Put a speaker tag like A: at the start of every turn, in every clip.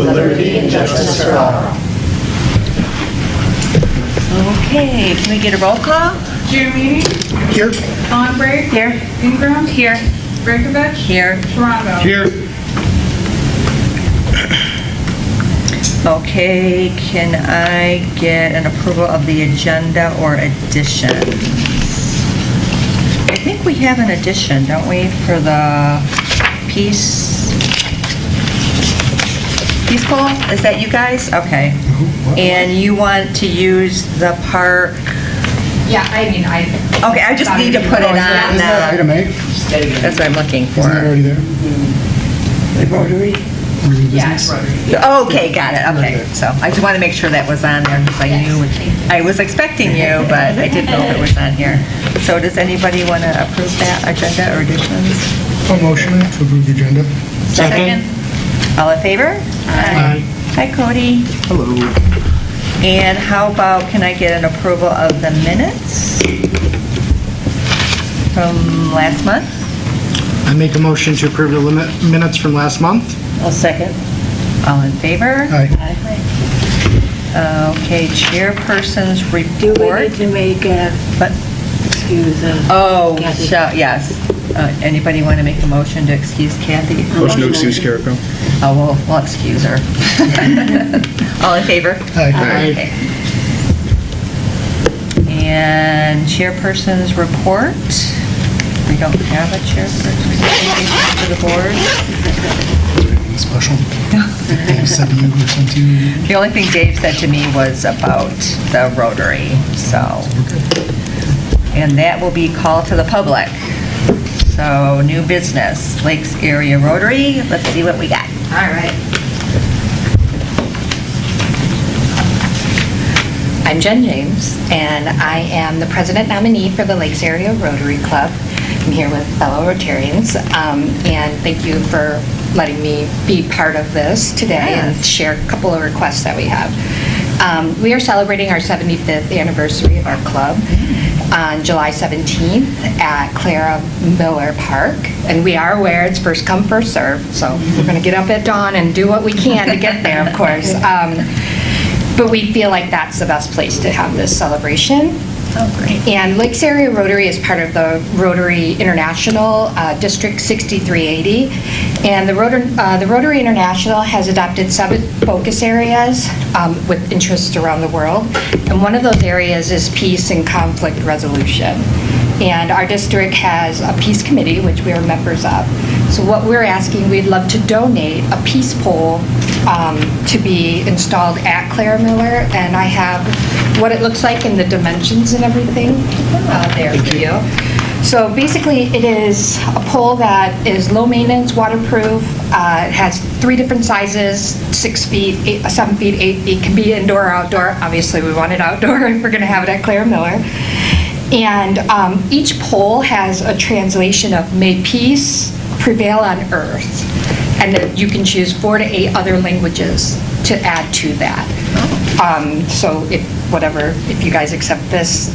A: with liberty and justice for all.
B: Okay, can we get a roll call?
C: Giannini.
A: Here.
C: Allenbrake.
B: Here.
C: Ingram.
B: Here.
C: Breakovich.
B: Here.
C: Toronto.
A: Here.
B: Okay, can I get an approval of the agenda or additions? I think we have an addition, don't we, for the Peace Pool? Is that you guys? Okay. And you want to use the park?
D: Yeah, I
B: Okay, I just need to put it on
A: Isn't that item A?
B: that's what I'm looking for.
A: Isn't that already there?
B: Rotary?
A: Review
D: Yeah,
A: business?
B: Okay, got it, okay. So I just want to make sure that was on there because I knew, I was expecting you, but I didn't know if it was on here. So does anybody want to approve that agenda or additions?
A: A motion to approve the agenda.
B: Second. All in favor?
A: Aye.
B: Hi, Cody.
A: Hello.
B: And how about, can I get an approval of the minutes from last month?
A: I make a motion to approve the minutes from last month.
B: I'll second. All in favor?
A: Aye.
B: Okay, chairperson's
E: Do we
B: report.
E: need to make
B: But,
E: excuse?
B: oh,
E: Kathy?
B: yes. Anybody want to make a motion to excuse Kathy?
F: Motion to excuse Carrico.
B: Oh, we'll excuse her. All in favor?
A: Aye.
B: Okay. And chairperson's report. We don't have a chairperson to the board.
A: Anything special? Dave said to you or sent to you?
B: The only thing Dave said to me was about the Rotary, so. And that will be called to the public. So, new business, Lakes Area Rotary. Let's see what we got.
D: All right. I'm Jen James, and I am the president nominee for the Lakes Area Rotary Club. I'm here with fellow Rotarians, and thank you for letting me be part of this today and share a couple of requests that we have. We are celebrating our 75th anniversary of our club on July 17th at Clara Miller Park, and we are aware it's first come, first served, so we're going to get up at dawn and do what we can to get there, of course. But we feel like that's the best place to have this celebration.
B: Oh, great.
D: And Lakes Area Rotary is part of the Rotary International District 6380. And the Rotary International has adopted 7 focus areas with interests around the world. And one of those areas is peace and conflict resolution. And our district has a peace committee, which we are members of. So what we're asking, we'd love to donate a peace pole to be installed at Clara Miller. And I have what it looks like and the dimensions and everything there for you. So basically, it is a pole that is low maintenance, waterproof. It has 3 different sizes, 6 feet, 7 feet, 8 feet. Can be indoor or outdoor. Obviously, we want it outdoor if we're going to have it at Clara Miller. And each pole has a translation of "May peace prevail on earth," and then you can choose 4 to 8 other languages to add to that. So if you guys accept this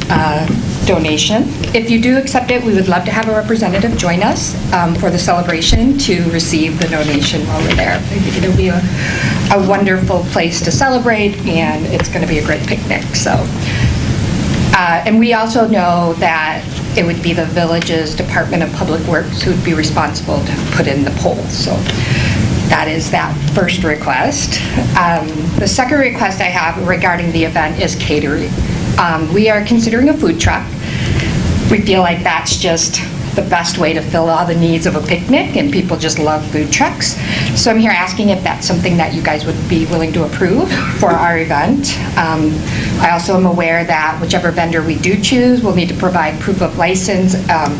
D: donation. If you do accept it, we would love to have a representative join us for the celebration to receive the donation while we're there. I think it'll be a wonderful place to celebrate, and it's going to be a great picnic. So, and we also know that it would be the village's Department of Public Works who would be responsible to put in the pole. So that is that first request. The second request I have regarding the event is catering. We are considering a food truck. We feel like that's just the best way to fill all the needs of a picnic, and people just love food trucks. So I'm here asking if that's something that you guys would be willing to approve for our event. I also am aware that whichever vendor we do choose, we'll need to provide proof of license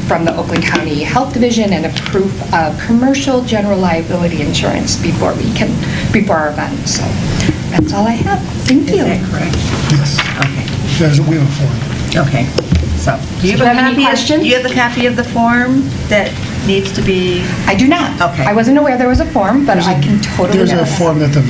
D: from the Oakland County Health Division and a proof of commercial general liability insurance before our event. So that's all I have. Thank you.
B: Is that correct?
A: Yes.
B: Okay.
A: We have a form.
B: Okay. So, do you
D: Do you have any
B: Do
D: questions?
B: you have a copy of the form that needs to be?
D: I do not.
B: Okay.
D: I wasn't aware there was a form, but I can totally.
A: There's a form that the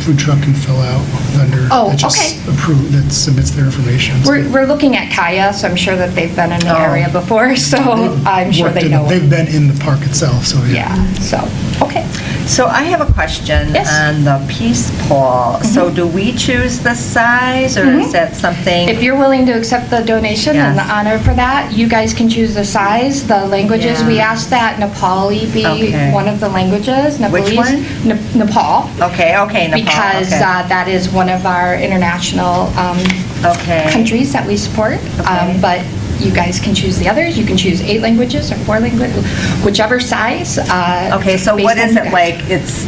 A: food truck can fill out, vendor.
D: Oh,
A: that just
D: okay.
A: that submits their information.
D: We're looking at Kaya, so I'm sure that they've been in the
B: Oh.
D: area before, so I'm sure
A: Worked
D: they
A: in
D: know.
A: They've been in the park itself, so yeah.
D: Yeah, so, okay.
B: So I have a question
D: Yes.
B: on the peace poll. So do we choose the size, or is that something?
D: If you're willing to accept the donation and the
B: Yes.
D: honor for that, you guys can choose the size, the languages. We
B: Yeah.
D: asked that Nepali be
B: Okay.
D: one of the languages.
B: Which one?
D: Nepal.
B: Okay, Nepal.
D: Because
B: okay.
D: that is one of our international
B: Okay.
D: countries that we support.
B: Okay.
D: But you guys can choose the others. You can choose 8 languages or 4 languages, whichever size.
B: Okay, so
D: based
B: what
D: on
B: is
D: you
B: it
D: guys.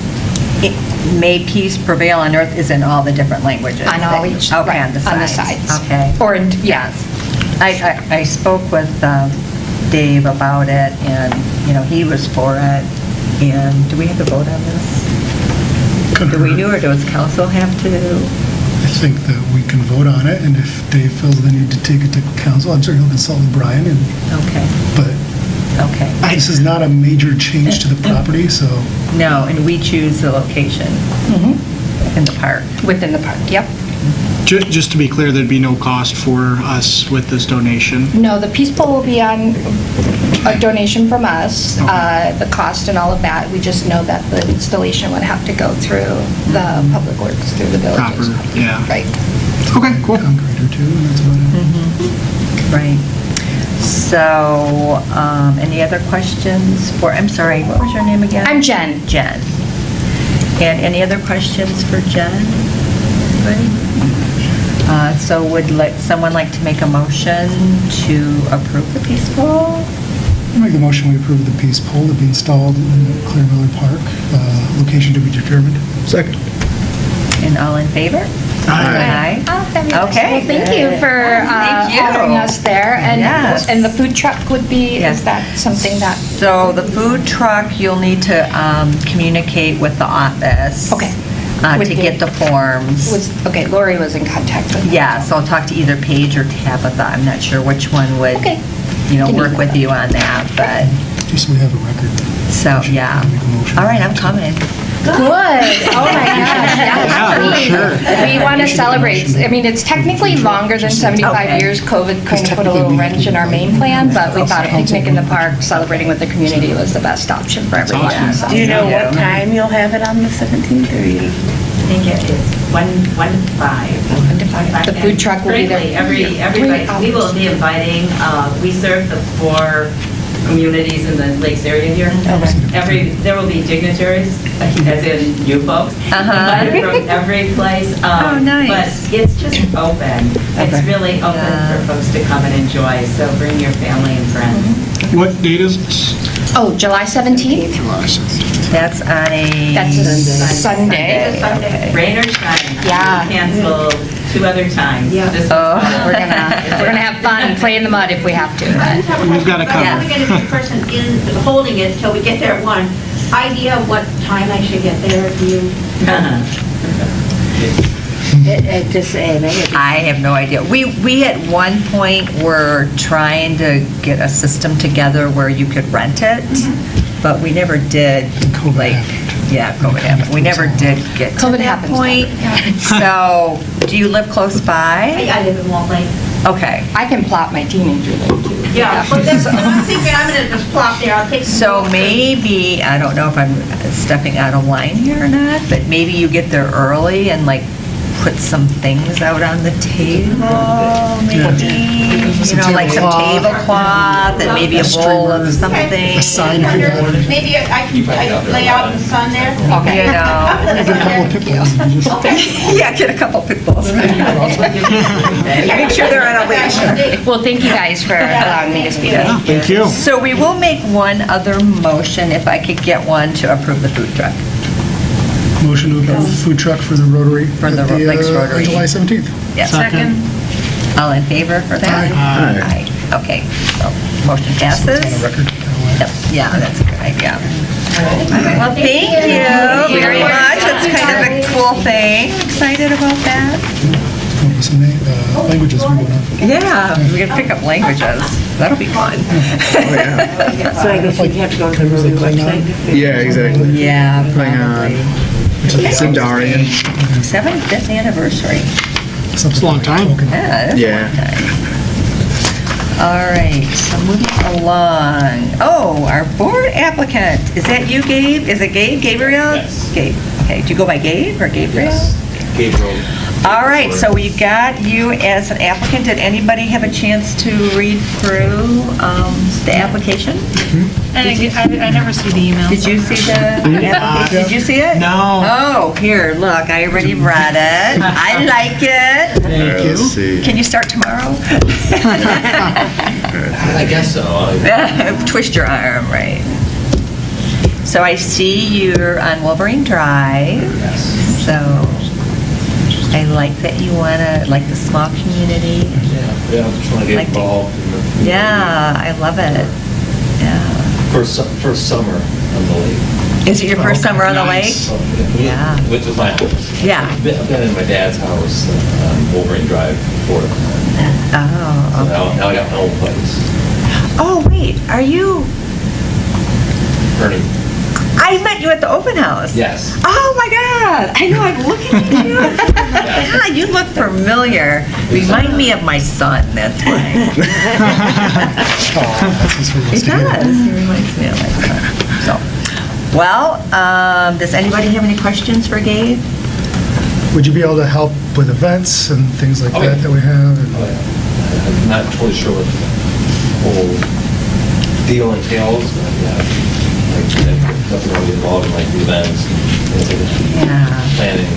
B: like, may peace prevail on earth is in all the different languages?
D: On all each,
B: Okay,
D: right,
B: on the sides. Okay.
D: Or, yes.
B: I spoke with Dave about it, and, he was for it. And do we have to vote on this? Do we do, or does council have to?
A: I think that we can vote on it, and if Dave feels the need to take it to council, I'm sure he'll consult with Brian,
B: Okay,
A: but
B: okay.
A: this is not a major change to the property, so
B: No, and we choose the location in the park.
D: Within the park, yep.
E: Just to be clear, there'd be no cost for us with this donation.
D: No, the Peace Pole will be on a donation from us, the cost and all of that. We just know that the installation would have to go through the Public Works, through the villages.
E: Proper, yeah.
D: Right.
E: Okay, cool.
A: concrete or two, and that's about it.
B: Right. So, any other questions for, I'm sorry, what was your name again?
D: I'm Jen.
B: Jen. And any other questions for Jen? Anybody? So would someone like to make a motion to approve the peace poll?
A: I make the motion, we approve the peace pole to be installed in Clear Miller Park, location to be determined.
F: Second.
B: And all in favor? Aye.
D: Oh, fabulous.
B: Okay.
D: Well, thank you for
B: Thank you.
D: honoring us there.
B: Yes.
D: And the food truck would be,
B: Yes.
D: is that something that?
B: So the food truck, you'll need to communicate with the office.
D: Okay.
B: To
D: With the-
B: get the forms.
D: Okay, Lori was in contact with them.
B: Yeah, so I'll talk to either Paige or Tabitha. I'm not sure which one would,
D: Okay.
B: work with you on that, but,
A: Just so we have a record.
B: so, yeah.
A: Make a motion.
B: All right, I'm coming.
D: Good. Oh, my gosh, yes, please.
E: sure.
D: We want to celebrate. I mean, it's technically longer than 75
B: Okay.
D: years. COVID kind of put a little wrench in our main plan, but we thought a picnic in the park, celebrating with the community was the best option for everyone.
E: awesome.
D: So-
G: Do you know what time you'll have it on the 17th, or you?
H: I think it is 1 to 5.
D: 1 to 5. The food truck will be there.
H: Frankly, everybody, we will be inviting, we serve the 4 communities in the Lakes area here. There will be dignitaries, as in you folks, invited from every place.
B: Oh, nice.
H: But it's just open. It's really open for folks to come and enjoy, so bring your family and friends.
E: What date is this?
D: Oh, July 17th?
B: That's on a...
D: That's a Sunday.
B: Okay.
H: Rain or shine.
D: Yeah.
H: We canceled 2 other times. This was-
D: We're gonna have fun and play in the mud if we have to. but-
E: We've got to
B: Yeah.
E: cover.
I: We get a new person in holding it till we get there at 1. Idea of what time I should get there, do you?
B: I have no idea. We at one point were trying to get a system together where you could rent it, but we never did,
A: COVID
B: like,
A: happened.
B: yeah, COVID happened. We never did get to
D: COVID
B: that
D: happens,
B: point. So, do you live close by?
I: I live in Walt Lake.
B: Okay.
D: I can plot my teenager there too.
I: Yeah, but that's, I'm thinking I'm gonna just plop there, I'll take.
B: So maybe, I don't know if I'm stepping out of line here or not, but maybe you get there early and like put some things out on the table, maybe, like some tablecloth and maybe a bowl of something.
A: A sign if you got it.
I: Maybe I can lay out in the sun there.
B: You know.
A: Get a couple of pit bulls and just-
B: Yeah, get a couple pit bulls. Make sure they're on a leash.
D: Well, thank you guys for allowing me to speak.
E: Thank you.
B: So we will make one other motion, if I could get one, to approve the food truck.
A: Motion to approve the food truck for the Rotary.
B: For the
A: at
B: Lakes Rotary.
A: July 17th.
B: Yes.
E: Second.
B: All in favor for that?
F: Aye.
B: Aye. Okay, so motion passes.
A: On a record.
B: Yep. Yeah, that's a good idea. Well, thank you very much. It's kind of a cool thing. Excited about that.
A: Come up with some languages we will have.
B: Yeah, we can pick up languages. That'll be fun.
G: So I guess you'd have to go to the Rotary website.
F: Yeah, exactly.
B: Yeah,
F: Playing on
B: probably.
F: Zindarian.
B: 75th anniversary.
A: It's
E: a long time.
B: Yeah, that's a
F: Yeah.
B: long time. All right, so moving along. Oh, our board applicant. Is that you, Gabe? Is it Gabe? Gabriel?
F: Yes.
B: Gabe. Okay, do you go by Gabe or Gabriel?
F: Yes, Gabriel.
B: All right, so we got you as an applicant. Did anybody have a chance to read through the application?
C: I never see the email.
B: Did you see the application? Did you see it?
E: No.
B: Oh, here, look, I already read it. I like it.
E: Thank you.
B: Can you start tomorrow?
F: I guess so.
B: Twist your arm, right. So I see you're on Wolverine Drive.
F: Yes.
B: So I like that you want to, like the small community.
F: Yeah, just want to get
B: Like to-
F: involved in the.
B: Yeah, I love it. Yeah.
F: First summer on the lake.
B: Is it your first summer on the lake?
E: Nice.
B: Yeah.
F: Which is my house.
B: Yeah.
F: I've been in my dad's house on Wolverine Drive before. So
B: Oh, okay.
F: now I got my own place.
B: Oh, wait, are you,
F: Ernie.
B: I met you at the open house.
F: Yes.
B: Oh, my God. I know, I'm looking at you. God, you look familiar. Remind me of my son, that's why.
A: Oh, that's what's
B: He does. He reminds me of my son. So, well, does anybody have any questions for Gabe?
A: Would you be able to help with events and things like
F: Oh,
A: that
F: yeah.
A: that we have? And-
F: Oh, yeah. I'm not totally sure what the whole deal entails, but yeah. Like, definitely involved in like the events and things like that.
B: Yeah.
F: Planning.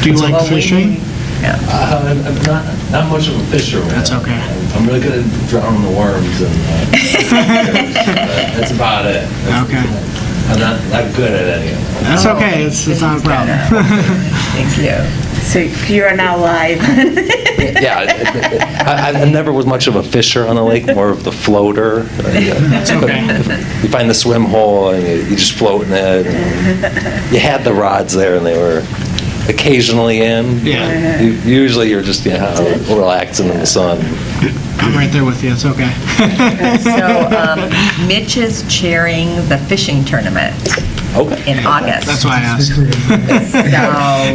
E: Do you like
B: Well, we-
E: fishing?
B: Yeah.
F: I'm not much of a fisherman.
E: That's okay.
F: I'm really good at drowning the worms and that's about it.
E: Okay.
F: I'm not good at any of it.
E: That's okay, it's not a problem.
B: Thanks, Lou.
G: So you are now live.
F: Yeah, I never was much of a fisher on the lake, more of the floater. That's
E: okay.
F: You find the swim hole and you just float in it. And you had the rods there and they were occasionally in.
E: Yeah.
F: Usually you're just relaxing in the sun.
E: I'm right there with you, it's okay.
B: So Mitch is chairing the fishing tournament
F: Okay.
B: in August.
E: That's why I asked.
B: So,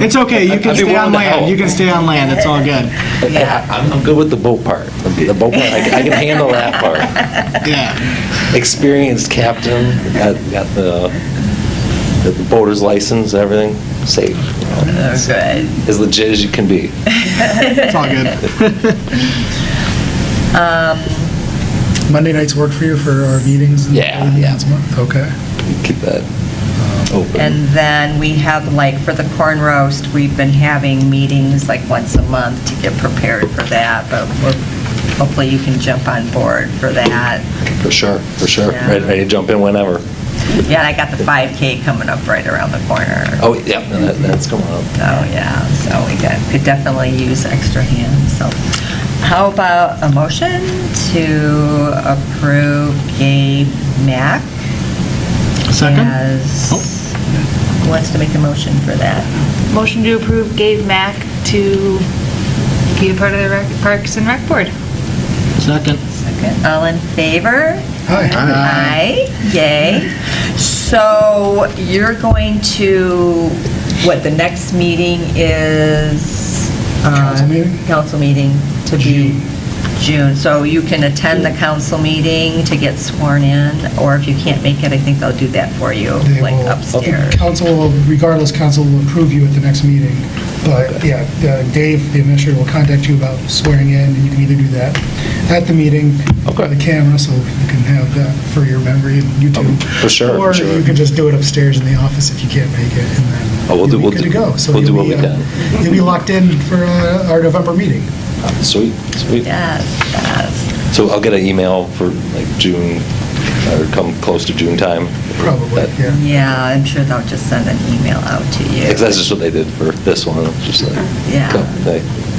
E: It's okay, you can
F: I'd be
E: stay on
F: willing to
E: land,
F: help.
E: you can stay on land, it's all good.
B: yeah.
F: I'm good with the boat part. The boat part, I can handle that part.
E: Yeah.
F: Experienced captain, got the boater's license, everything, safe.
B: Oh, good.
F: As legit as you can be.
E: It's all good.
A: Monday nights work for you for our meetings? and
F: Yeah,
A: other
F: yeah.
A: meetings a month? Okay.
F: Keep that open.
B: And then we have, like, for the corn roast, we've been having meetings like once a month to get prepared for that, but hopefully you can jump on board for that.
F: For sure.
B: Yeah.
F: Ready to jump in whenever.
B: Yeah, and I got the 5K coming up right around the corner.
F: Oh, yeah, no, that's coming up.
B: Oh, yeah, so we could definitely use extra hands, so. How about a motion to approve Gabe Mack
E: Second?
B: as, who wants to make a motion for that?
C: Motion to approve Gabe Mack to be a part of the Parks and Rec Board.
E: Second.
B: Second, all in favor?
A: Hi.
B: Aye, yay. So you're going to, what, the next meeting is?
A: Council meeting?
B: Council meeting to be June. So you can attend the council meeting to get sworn in, or if you can't make it, I think they'll do that for you,
A: They
B: like
A: will-
B: upstairs.
A: Council, regardless, council will approve you at the next meeting. But yeah, Dave, the administrator, will contact you about swearing in, and you can either do that at the meeting
F: Okay.
A: by the camera, so you can have that for your memory and YouTube.
F: For sure, for
A: Or
F: sure.
A: you can just do it upstairs in the office if you can't make it, and then
F: Oh, we'll
A: you'll
F: do-
A: be good to go. So
F: we'll do
A: you'll
F: what
A: be,
F: we can.
A: You'll be locked in for our November meeting.
F: Sweet.
B: Yes, yes.
F: So I'll get an email for like June, or come close to June time.
A: Probably,
F: That-
A: yeah.
B: Yeah, I'm sure they'll just send an email out to you.
F: Because that's just what they did for this one, just like,
B: Yeah.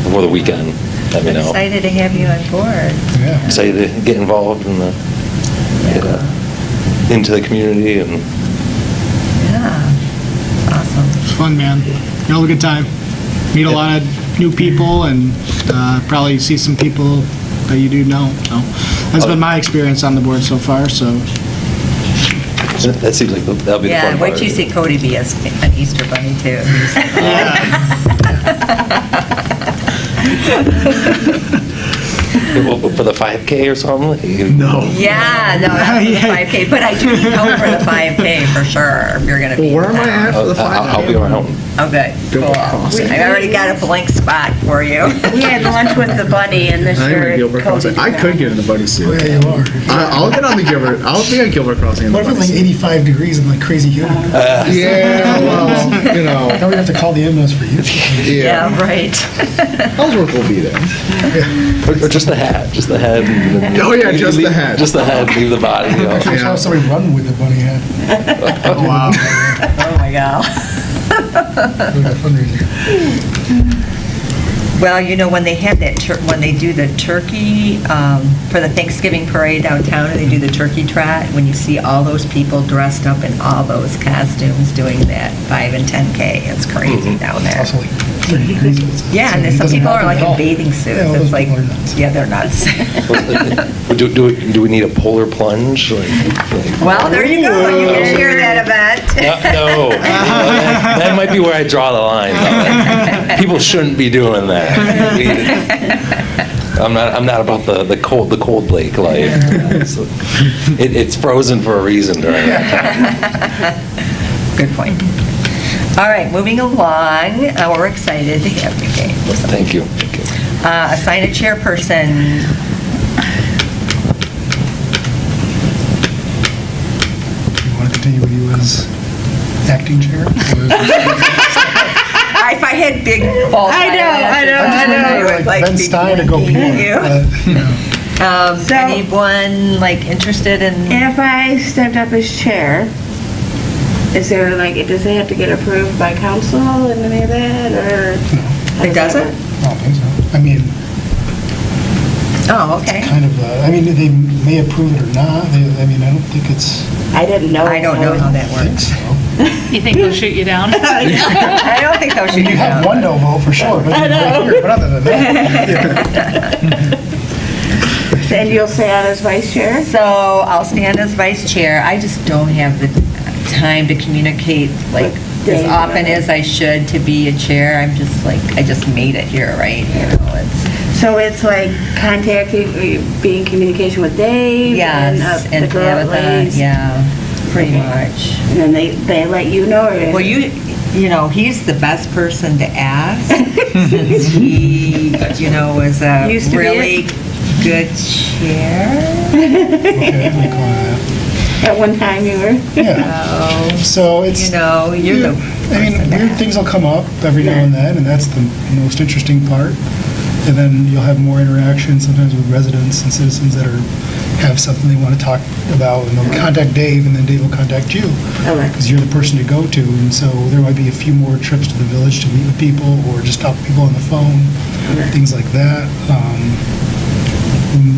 F: before the weekend, let me know.
B: Excited to have you on board.
A: Yeah.
F: Excited to get involved in the, get, into the community and
B: Yeah, awesome.
E: It's fun, man. You'll have a good time. Meet a lot of new people and probably see some people that you do know. So that's been my experience on the board so far, so.
F: that seems like that'll be the fun
B: Yeah,
F: part.
B: wait till you see Cody be an Easter bunny too.
F: For the 5K or something?
E: No.
B: Yeah, no, not for the 5K, but I do need help for the 5K for sure, if you're gonna be.
E: Where am I at for the 5K?
F: I'll be around.
B: Oh, good, cool. I already got a blank spot for you.
G: We had lunch with the bunny and this
E: I'm
G: year.
E: at Gilbert Crossing. I could get in the buddy
A: Oh,
E: suit.
A: yeah, you are.
E: I'll get on the Gilbert. I'll be at Gilbert Crossing in the
A: What if it's
E: buddy
A: like
E: suit.
A: 85 degrees and like crazy humid?
E: Yeah, well, you know.
A: Now we have to call the ambulance for you.
B: Yeah, right.
E: Ellsworth will be there.
F: Or just the hat, just the head.
E: Oh, yeah, just the head.
F: Just the head, leave the body. You know.
A: I saw somebody run with the bunny head.
E: Oh, wow.
B: Oh, my God.
A: We got fundraiser.
B: Well, you know, when they have that, when they do the turkey, for the Thanksgiving parade downtown, and they do the turkey trot, when you see all those people dressed up in all those costumes doing that 5 and 10K, it's crazy down
A: It's
B: there.
A: also like 30 degrees outside.
B: Yeah,
A: so
B: and then
A: it
B: some
A: doesn't
B: people are
A: happen
B: like
A: at
B: in
A: all.
B: bathing suits.
A: Yeah, all
B: It's
A: those
B: like,
A: people are nuts.
B: yeah, they're nuts.
F: Do we need a polar plunge? Like,
B: Well, there you go, you can share that event.
F: no. That might be where I draw the line. though. People shouldn't be doing that. I'm not about the cold lake life. It's frozen for a reason during that.
B: Good point. All right, moving along, we're excited to have you, Gabe.
F: Thank you.
B: Assign a chairperson.
A: You want to continue with you as acting chair?
B: If I had big balls.
G: I know.
A: Like Ben Stein to go beyond. You know.
G: So-
B: Anyone like interested in?
G: If I stepped up as chair, is there like, does it have to get approved by council and any of that, or?
B: It doesn't?
A: I don't think so. I mean,
B: Oh, okay.
A: kind of, I mean, they may approve it or not. I mean, I don't think it's,
G: I didn't know.
B: I don't know how that
A: I think
B: works.
A: so.
C: You think they'll shoot you down?
B: I don't think they'll shoot
A: You
B: you
A: have
B: down.
A: one no vote for sure, but but other than that.
G: And you'll stay on as vice chair?
B: So I'll stand as vice chair. I just don't have the time to communicate like as often as I should to be a chair. I'm just like, I just made it here, right? You know, it's,
G: So it's like contacting, be in communication with Dave?
B: yes,
G: And
B: and
G: the girl
B: Tabitha, yeah, pretty much.
G: And then they let you know, or?
B: Well, you know, he's the best person to ask since he, you know, was a
G: Used to be
B: really good chair.
A: Okay, we call it that.
G: At one time you were?
A: Yeah. So it's.
B: You know, you're the
A: I mean,
B: person to
A: weird
B: ask.
A: things will come up every now and then, and that's the most interesting part. And then you'll have more interaction sometimes with residents and citizens that have something they want to talk about, and they'll contact Dave, and then Dave will contact you.
G: Okay.
A: Because you're the person to go to, and so there might be a few more trips to the village to meet with people, or just talk to people on the phone, things like that.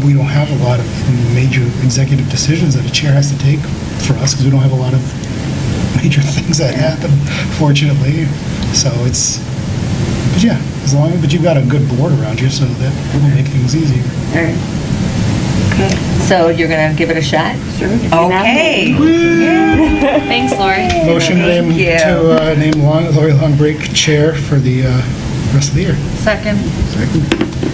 A: We don't have a lot of major executive decisions that a chair has to take for us, because we don't have a lot of major things that happen, fortunately. So it's, but yeah, but you've got a good board around you, so that will make things easier.
G: All right. Okay.
B: So you're gonna give it a shot?
G: Sure.
B: Okay.
C: Thanks, Lori.
A: Motion
B: Thank you.
A: to name Lori Longbreak chair for the rest of the year.
C: Second.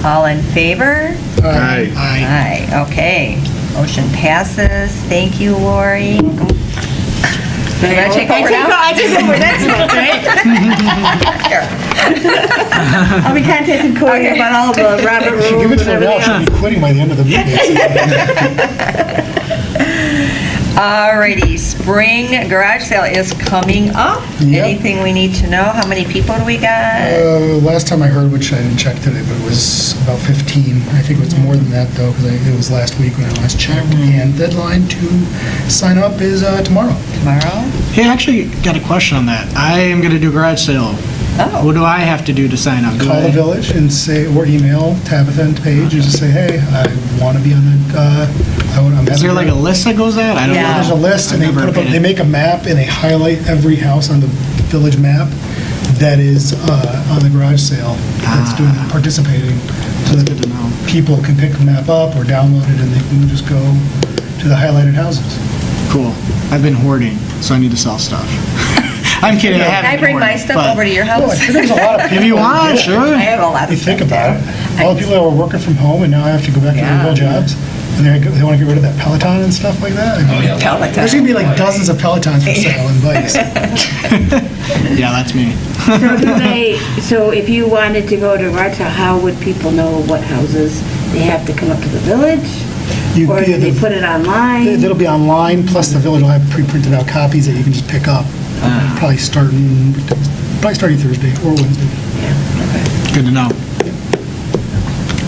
B: All in favor?
E: Aye.
B: Aye, okay. Motion passes. Thank you, Lori. You wanna take over now?
G: I take over next month, right? I'll be contacting Corey about all the Robert
A: If you give
G: rules
A: it
G: and
A: to her now,
G: everything
A: she'll
G: else.
A: be quitting by the end of the meeting.
B: Alrighty, spring garage sale is coming up.
A: Yep.
B: Anything we need to know? How many people do we got?
A: Last time I heard, which I didn't check today, but it was about 15. I think it was more than that, though, because it was last week when I last checked. And deadline to sign up is tomorrow.
B: Tomorrow?
E: Hey, I actually got a question on that. I am going to do garage sale.
B: Oh.
E: What do I have to do to sign up? Do
A: Call the
E: I-
A: village and say, or email Tabitha and Paige and just say, hey, I want to be on the,
E: Is there like a list that goes out? I don't
B: Yeah.
E: know.
A: There's a list, and
E: I've never been
A: they
E: in.
A: make a map, and they highlight every house on the village map that is on the garage sale that's participating, so
E: That's good to know.
A: that people can pick the map up or download it, and they can just go to the highlighted houses.
E: Cool. I've been hoarding, so I need to sell stuff. I'm kidding. I
B: Can
E: haven't
B: I bring my
E: ordered,
B: stuff
E: but
B: over to your
A: Well,
B: house?
A: there's a lot of people.
E: If you want, sure.
B: I have a lot
A: You
B: of stuff.
A: think about
B: too.
A: it, all the people that were working from home and now have to go back to their real
B: Yeah.
A: jobs, and they want to get rid of that Peloton and stuff like that. I mean,
B: Peloton.
A: There's going to be like dozens of Pelotons for sale and bikes.
E: Yeah, that's me.
G: So if you wanted to go to Rata, how would people know what houses they have to come up to the village?
A: You-
G: Or do they put it online?
A: It'll be online, plus the village will have pre-printed out copies that you can just pick up, probably starting Thursday or Wednesday.
E: Good to know.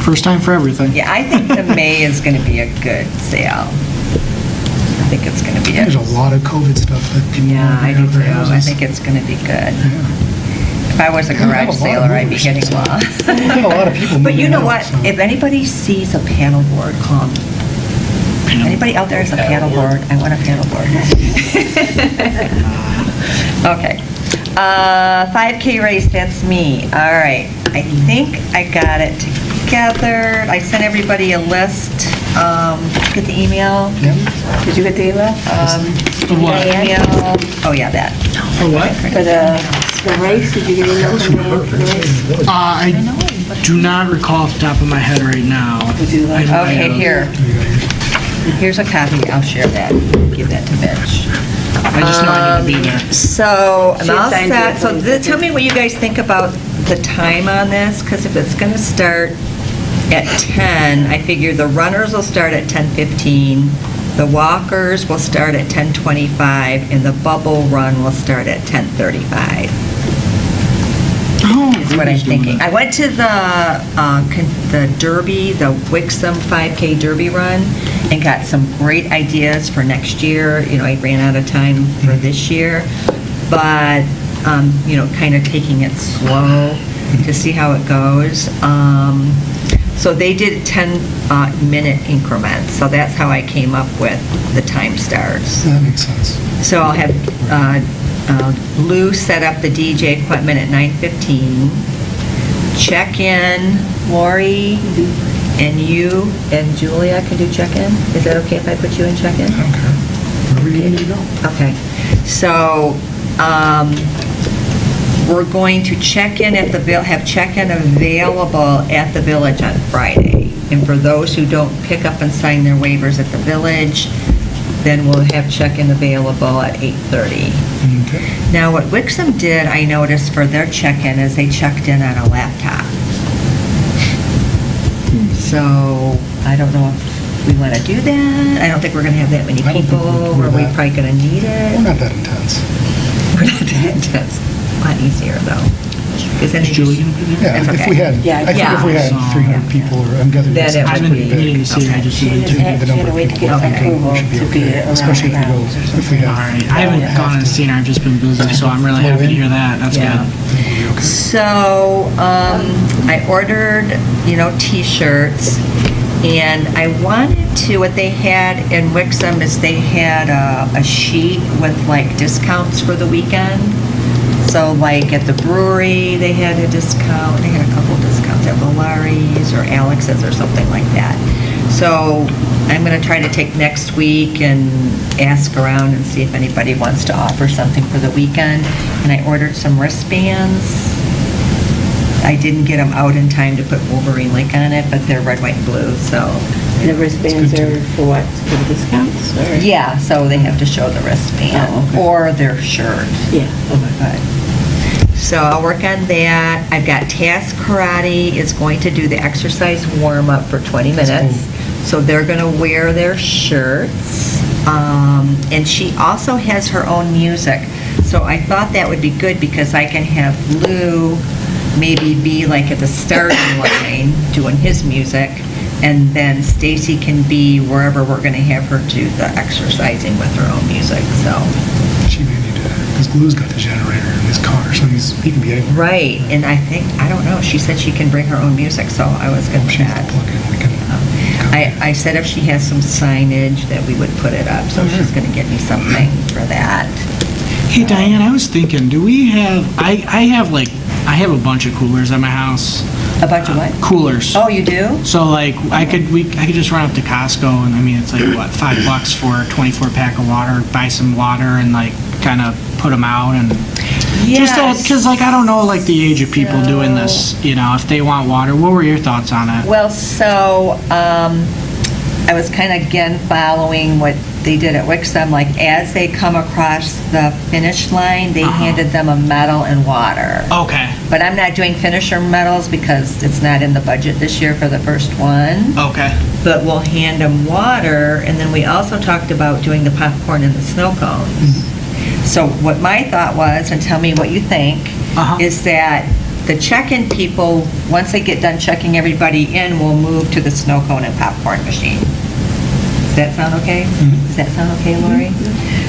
E: First time for everything.
B: Yeah, I think the May is going to be a good sale. I think it's going to be
A: There's a lot of COVID stuff that people
B: Yeah,
A: want
B: I
A: to
B: do
A: have their
B: too. I
A: houses.
B: think it's going to be good.
A: Yeah.
B: If I was a
A: We have a
B: garage
A: lot of
B: sailor, I'd be
A: movers.
B: hitting loss.
A: We have a lot of people
B: But you
A: moving
B: know
A: out,
B: what?
A: so-
B: If anybody sees a paddle board, call me. Anybody out there has a paddle board? I want a paddle board. Okay. 5K race, that's me. All right. I think I got it together. I sent everybody a list. Did you get the email?
A: Yeah.
G: Did you get the email?
B: Email. Oh, yeah, that.
E: For what?
G: For the race, did you get an email for the race?
E: I do not recall off the top of my head right now.
G: Would you like-
E: I might
B: Okay,
E: have.
B: here. Here's a copy. I'll share that. Give that to Mitch.
E: I just know I need to be there.
B: So, I'm
G: She
B: all
G: assigned
B: set.
G: you
B: So
G: a
B: tell me what you guys think about the time on this, because if it's going to start at 10, I figure the runners will start at 10:15, the walkers will start at 10:25, and the bubble run will start at 10:35.
E: Oh,
B: Is what I'm thinking. I went to the Derby, the Wixom 5K Derby run, and got some great ideas for next year. You know, I ran out of time for this year, but, you know, kind of taking it slow to see how it goes. So they did 10-minute increments, so that's how I came up with the time starts.
A: That makes sense.
B: So I'll have Lou set up the DJ equipment at 9:15. Check-in, Lori, and you and Julia can do check-in? Is that okay if I put you in check-in?
A: I don't care. Wherever you need to go.
B: Okay. So, we're going to check in at the, have check-in available at the village on Friday. And for those who don't pick up and sign their waivers at the village, then we'll have check-in available at 8:30.
A: Okay.
B: Now, what Wixom did, I noticed for their check-in, is they checked in on a laptop. So, I don't know if we want to do that. I don't think we're going to have that many
A: I don't think
B: people.
A: we're
B: Are we
A: that-
B: probably going to need it?
A: We're not that intense.
B: We're not that intense. A lot easier, though. Is any...
E: Is Julie gonna be there?
A: Yeah,
B: That's
A: if
B: okay.
A: we had,
G: Yeah,
A: I think if we had
E: yeah.
A: 300 people, or I'm gathering.
B: Then
A: this
B: it
A: is
E: I've
B: would
E: been
A: pretty big.
E: meaning to see her. I just
G: She
E: didn't
G: just
E: do
G: had,
E: it.
A: The
G: she had
A: number
G: to
A: of
G: wait to
A: people,
G: get
A: I think
G: approval
A: we should be
G: to be
A: okay,
G: around
A: especially if we
G: the
A: go,
G: house.
A: if we
E: All
A: have.
E: right. I haven't gone and seen her. I've just been busy, so I'm really happy to hear that. That's
B: Yeah.
E: good.
B: So, I ordered, you know, T-shirts, and I wanted to, what they had in Wixom is they had a sheet with like discounts for the weekend. So like at the brewery, they had a discount, they had a couple of discounts at Valari's or Alex's or something like that. So I'm going to try to take next week and ask around and see if anybody wants to offer something for the weekend. And I ordered some wristbands. I didn't get them out in time to put Wolverine Lake on it, but they're red, white, and blue, so.
G: And the wristbands are for what? For the discounts? Or?
B: Yeah, so they have to show the wristband
G: Oh, okay.
B: or their shirt.
G: Yeah, okay.
B: But- So I'll work on that. I've got Task Karate is going to do the exercise warm-up for 20 minutes. So they're going to wear their shirts. And she also has her own music. So I thought that would be good because I can have Lou maybe be like at the starting line doing his music. And then Stacy can be wherever we're going to have her do the exercising with her own music, so.
A: She may need to, because Lou's got the generator in his car, so he can be anywhere.
B: Right, and I think, I don't know, she said she can bring her own music, so I was going to
A: She needs
B: chat.
A: to plug in, we can.
B: I said if she has some signage that we would put it up, so she's going to get me something for that.
E: Hey, Diane, I was thinking, do we have, I have a bunch of coolers at my house.
B: A bunch of what?
E: Coolers.
B: Oh, you do?
E: So like, I could just run up to Costco and I mean, it's like, what, $5 for a 24 pack of water, buy some water and like kind of put them out and
B: Yes.
E: just because like I don't know like the age of people doing this, you know, if they want water. What were your thoughts on it?
B: Well, so I was kind of again following what they did at Wixom, like as they come across the finish line, they handed them a medal and water.
E: Okay.
B: But I'm not doing finisher medals because it's not in the budget this year for the first one.
E: Okay.
B: But we'll hand them water, and then we also talked about doing the popcorn and the snow cones. So what my thought was, and tell me what you think, is that the check-in people, once they get done checking everybody in, will move to the snow cone and popcorn machine. Does that sound okay? Does that sound okay, Lori?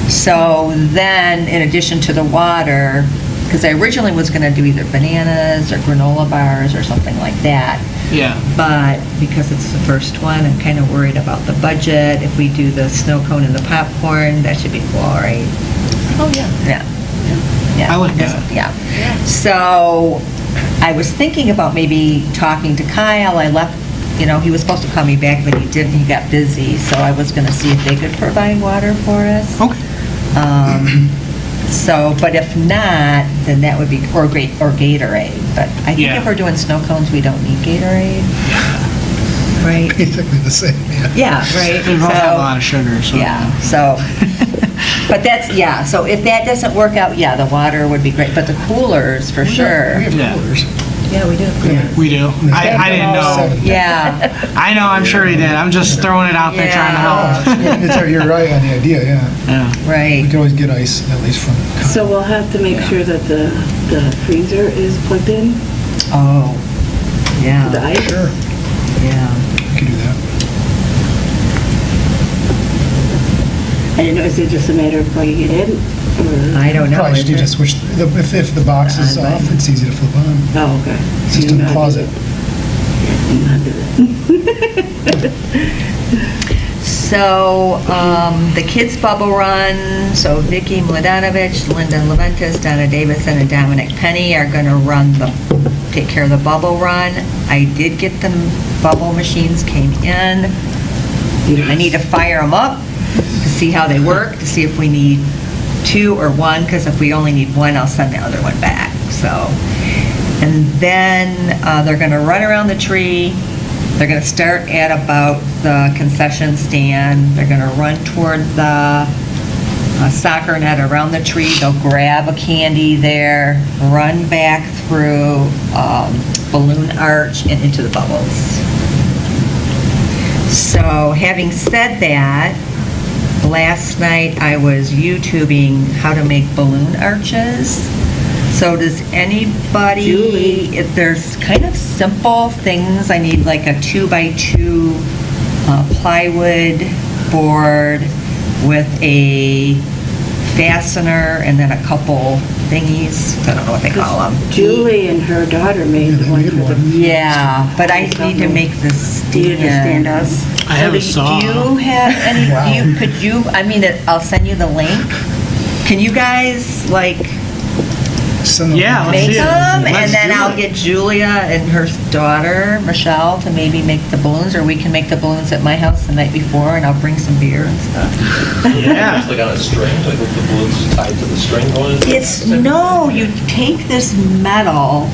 B: So then, in addition to the water, because I originally was going to do either bananas or granola bars or something like that,
E: Yeah.
B: but because it's the first one, I'm kind of worried about the budget. If we do the snow cone and the popcorn, that should be cool, right? Oh, yeah. Yeah.
E: I like that.
B: Yeah. So I was thinking about maybe talking to Kyle. I left, you know, he was supposed to call me back, but he didn't. He got busy. So I was going to see if they could provide water for us.
E: Okay.
B: So, but if not, then that would be, or Gatorade. But I think
E: Yeah.
B: if we're doing snow cones, we don't need Gatorade. Right?
A: Basically the same, yeah.
B: Yeah, right.
E: They both have a lot
B: So,
E: of sugar, so.
B: yeah, so, but that's, yeah, so if that doesn't work out, yeah, the water would be great, but the coolers, for sure.
A: We have
E: Yeah.
A: coolers.
B: Yeah, we do.
E: We do. I didn't know.
B: Yeah,
E: I know, I'm sure he did. I'm just throwing it out there trying to help.
A: You're right on the idea, yeah.
E: Yeah.
A: We
B: right.
A: can always get ice, at least from.
G: So we'll have to make sure that the freezer is plugged in,
B: Oh,
G: the
B: yeah,
G: ice?
A: Sure,
B: yeah.
A: we can do that.
G: I didn't know, is it just a matter of plugging it in? Or?
B: I don't know.
A: Probably just
B: is
A: need to
B: it?
A: switch, if the box is off, it's easy to flip on.
G: Oh, okay.
A: It's just in the closet.
B: So, the kids bubble run, so Vicky Mladenovich, Linda Leventis, Donna Davison, and Dominic Penny are gonna take care of the bubble run. I did get the bubble machines came in. I need to fire them up to see how they work, to see if we need two or one, because if we only need one, I'll send the other one back, so. And then they're going to run around the tree. They're going to start at about the concession stand. They're going to run toward the soccer net around the tree. They'll grab a candy there, run back through Balloon Arch and into the bubbles. So having said that, last night I was YouTubing how to make balloon arches. So does anybody,
G: Julie.
B: if there's kind of simple things, I need like a 2x2 plywood board with a fastener and then a couple thingies, I don't know what they call them.
G: Julie and her daughter made
A: Yeah, they
G: one
A: made
G: for the.
A: one.
B: Yeah, but I need to make the stand.
G: You need to stand up.
E: I have a saw.
B: Do you have any,
A: Wow.
B: could you, I mean, I'll send you the link. Can you guys, like,
A: Send them-
E: Yeah, let's
B: make
E: see it.
B: them?
E: Let's
B: And then
E: do
B: I'll
E: it.
B: get Julia and her daughter, Michelle, to maybe make the balloons, or we can make the balloons at my house the night before, and I'll bring some beer and stuff.
E: Yeah.
F: Just like on a string, like with the balloons tied to the string going?
B: No, you take this metal,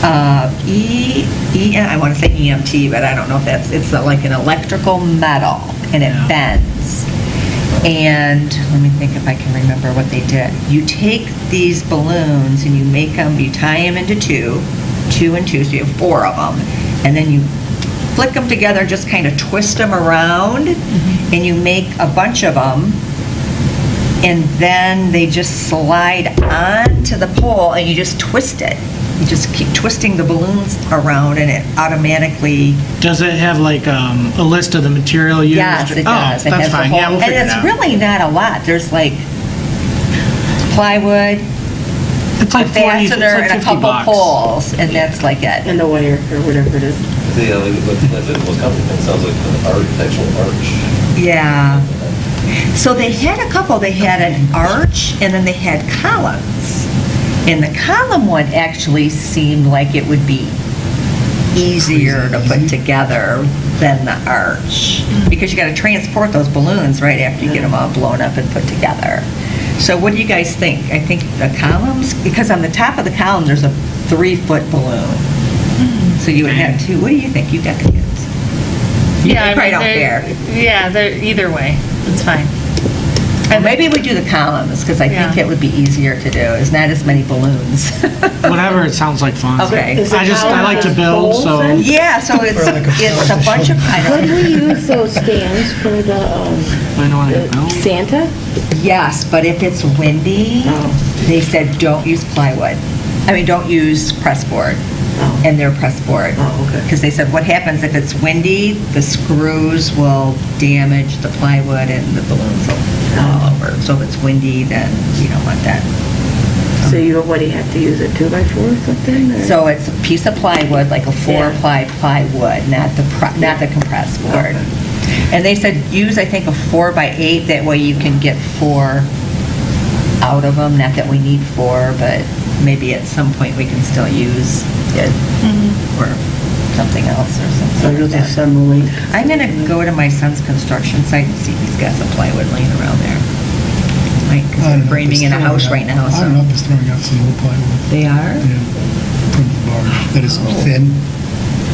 B: I want to say EMT, but I don't know if it's like an electrical metal, and it
E: Yeah.
B: bends. And let me think if I can remember what they did. You take these balloons and you make them, you tie them into two and two, so you have 4 of them, and then you flick them together, just kind of twist them around, and you make a bunch of them, and then they just slide onto the pole, and you just twist it. You just keep twisting the balloons around, and it automatically.
E: Does it have like a list of the material used?
B: Yes, it does.
E: Oh,
B: It
E: that's
B: has the
E: fine.
B: whole-
E: Yeah, we'll figure it
B: And
E: out.
B: it's really not a lot. There's like plywood,
E: It's
B: a
E: like 40, it's
B: fastener,
E: like
B: and a
E: 50
B: couple
E: bucks.
B: poles, and that's like it.
G: And the wire, or whatever it is.
F: Yeah, like, what company, it sounds like an architectural arch.
B: Yeah. So they had a couple. They had an arch, and then they had columns. And the column one actually seemed like it would be easier to put together than the arch, because you got to transport those balloons right after you get them all blown up and put together. So what do you guys think? I think the columns, because on the top of the column, there's a 3-foot balloon. So you would have two. What do you think? You got the kids.
C: Yeah,
B: They
C: I
B: probably
C: mean,
B: don't
C: they're-
B: care.
C: Yeah, they're, either way, it's fine.
B: Well, maybe we do the columns, because I think
C: Yeah.
B: it would be easier to do. There's not as many balloons.
E: Whatever, it sounds like fun.
B: Okay.
G: Is it
E: I like to build,
G: poles
E: so.
G: then?
B: Yeah, so it's a bunch of, I
G: Could
B: don't,
G: we use those stands for the
E: I know I have build.
G: Santa?
B: yes, but if it's windy, they said don't use plywood. I mean, don't use press board. And they're press board.
G: Oh, okay.
B: Because they said what happens if it's windy, the screws will damage the plywood and the balloons will fall over. So if it's windy, then you don't want that.
G: So what do you have to use, a 2x4 or something? or-
B: So it's a piece of plywood, like a 4-ply plywood, not the compressed board. And they said use, I think, a 4x8, that way you can get 4 out of them. Not that we need 4, but maybe at some point we can still use it or something else or something.
G: So
B: like
G: you'll
B: that.
G: just send the link.
B: I'm gonna go to my son's construction site and see if he's got some plywood laying around there. Right, because
A: I don't
B: they're
A: know if
B: framing
A: it's
B: in a
A: throwing
B: house
A: out-
B: right now,
A: I don't know
B: so.
A: if it's throwing out some old plywood.
B: They are?
A: Yeah, from the barge. That is thin.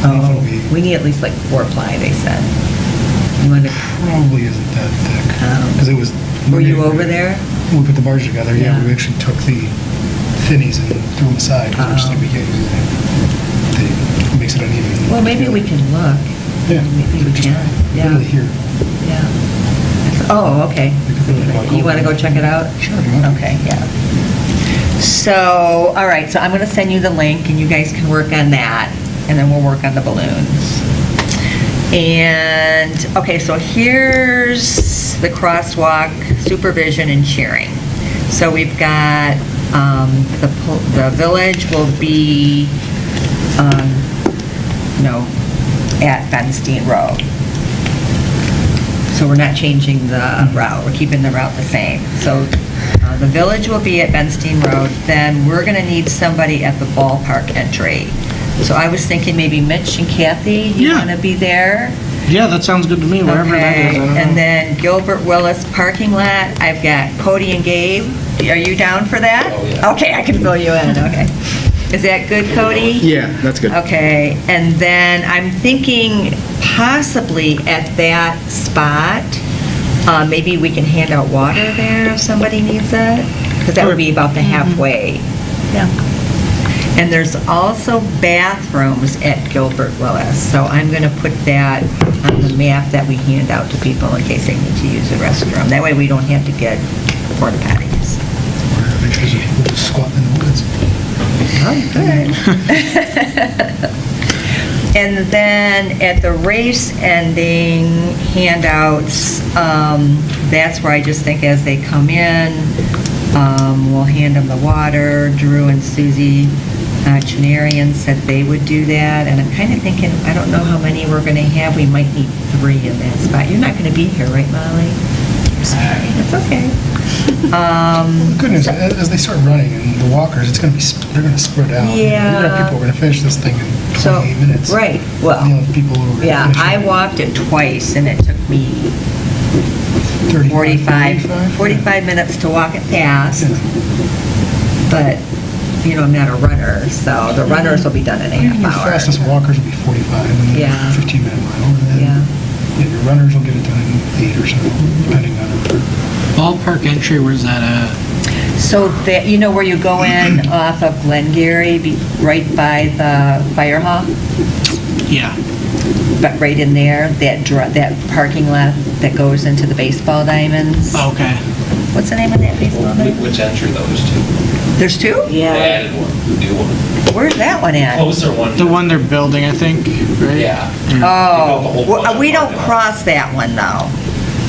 A: I don't know if it'll be,
B: We need at least like 4-ply, they said. You want to,
A: probably isn't that thick. Because it was.
B: were you over there?
A: When we put the barge together, yeah,
B: Yeah.
A: we actually took the thinnies and threw them aside, because we just think we can't use it. It makes it uneven.
B: Well, maybe we can look.
A: Yeah.
B: Maybe we
A: Just
B: can, yeah.
A: Literally here.
B: Yeah. Oh, okay. You want to go check it out?
A: Sure. if you want.
B: Okay, yeah. So, all right, so I'm going to send you the link, and you guys can work on that, and then we'll work on the balloons. And, okay, so here's the crosswalk supervision and cheering. So we've got, the village will be, at Benstein Road. So we're not changing the route, we're keeping the route the same. So the village will be at Benstein Road, then we're gonna need somebody at the ballpark entry. So I was thinking maybe Mitch and Kathy, you
E: Yeah.
B: wanna be there?
E: Yeah, that sounds good to me, wherever that is. I
B: Okay,
E: don't know.
B: and then Gilbert Willis parking lot, I've got Cody and Gabe. Are you down for that?
F: Oh, yeah.
B: Okay, I can fill you in, okay. Is that good, Cody?
E: Yeah, that's good.
B: Okay, and then I'm thinking possibly at that spot, maybe we can hand out water there if somebody needs it, because that would be about the halfway.
C: Yeah.
B: And there's also bathrooms at Gilbert Willis, so I'm going to put that on the map that we hand out to people in case they need to use the restroom. That way we don't have to get porta potties.
A: Or pictures of people just squatting in the woods.
B: Oh, good. And then at the race ending handouts, that's where I just think as they come in, we'll hand them the water. Drew and Susie Chenarian said they would do that, and I'm kind of thinking, I don't know how many we're going to have. We might need 3 in that spot. You're not going to be here, right, Molly? Sorry. It's okay.
A: The good news, as they start running, and the walkers, it's going to be, they're going to spread out.
B: Yeah.
A: You're going to have people who are going to finish this thing in
B: So,
A: 28 minutes.
B: right, well,
A: You know, people who are gonna
B: yeah,
A: finish
B: I
A: it in
B: walked it twice, and it took me
A: 35,
B: 45 minutes to walk it fast.
A: Yeah.
B: But, I'm not a runner, so the runners will be done in a
A: Your
B: half hour.
A: fastest walkers will be 45, and then
B: Yeah.
A: 15-minute mile, and then
B: Yeah.
A: your runners will get it done in 8 or so, depending on.
E: Ballpark entry, where's that at?
B: So that, where you go in off of Glengarry, right by the fire hall?
E: Yeah.
B: But right in there, that parking lot that goes into the baseball diamonds?
E: Okay.
B: What's the name of that baseball diamond?
F: Which entry those two?
B: There's 2?
F: They
G: Yeah.
F: added one, new one.
B: Where's that one at?
F: Closer one.
E: The one they're building, I think, right?
F: Yeah.
B: Oh,
F: They built the whole
B: well,
F: bunch
B: we
F: of
B: don't
F: parking lot.
B: cross that one, though.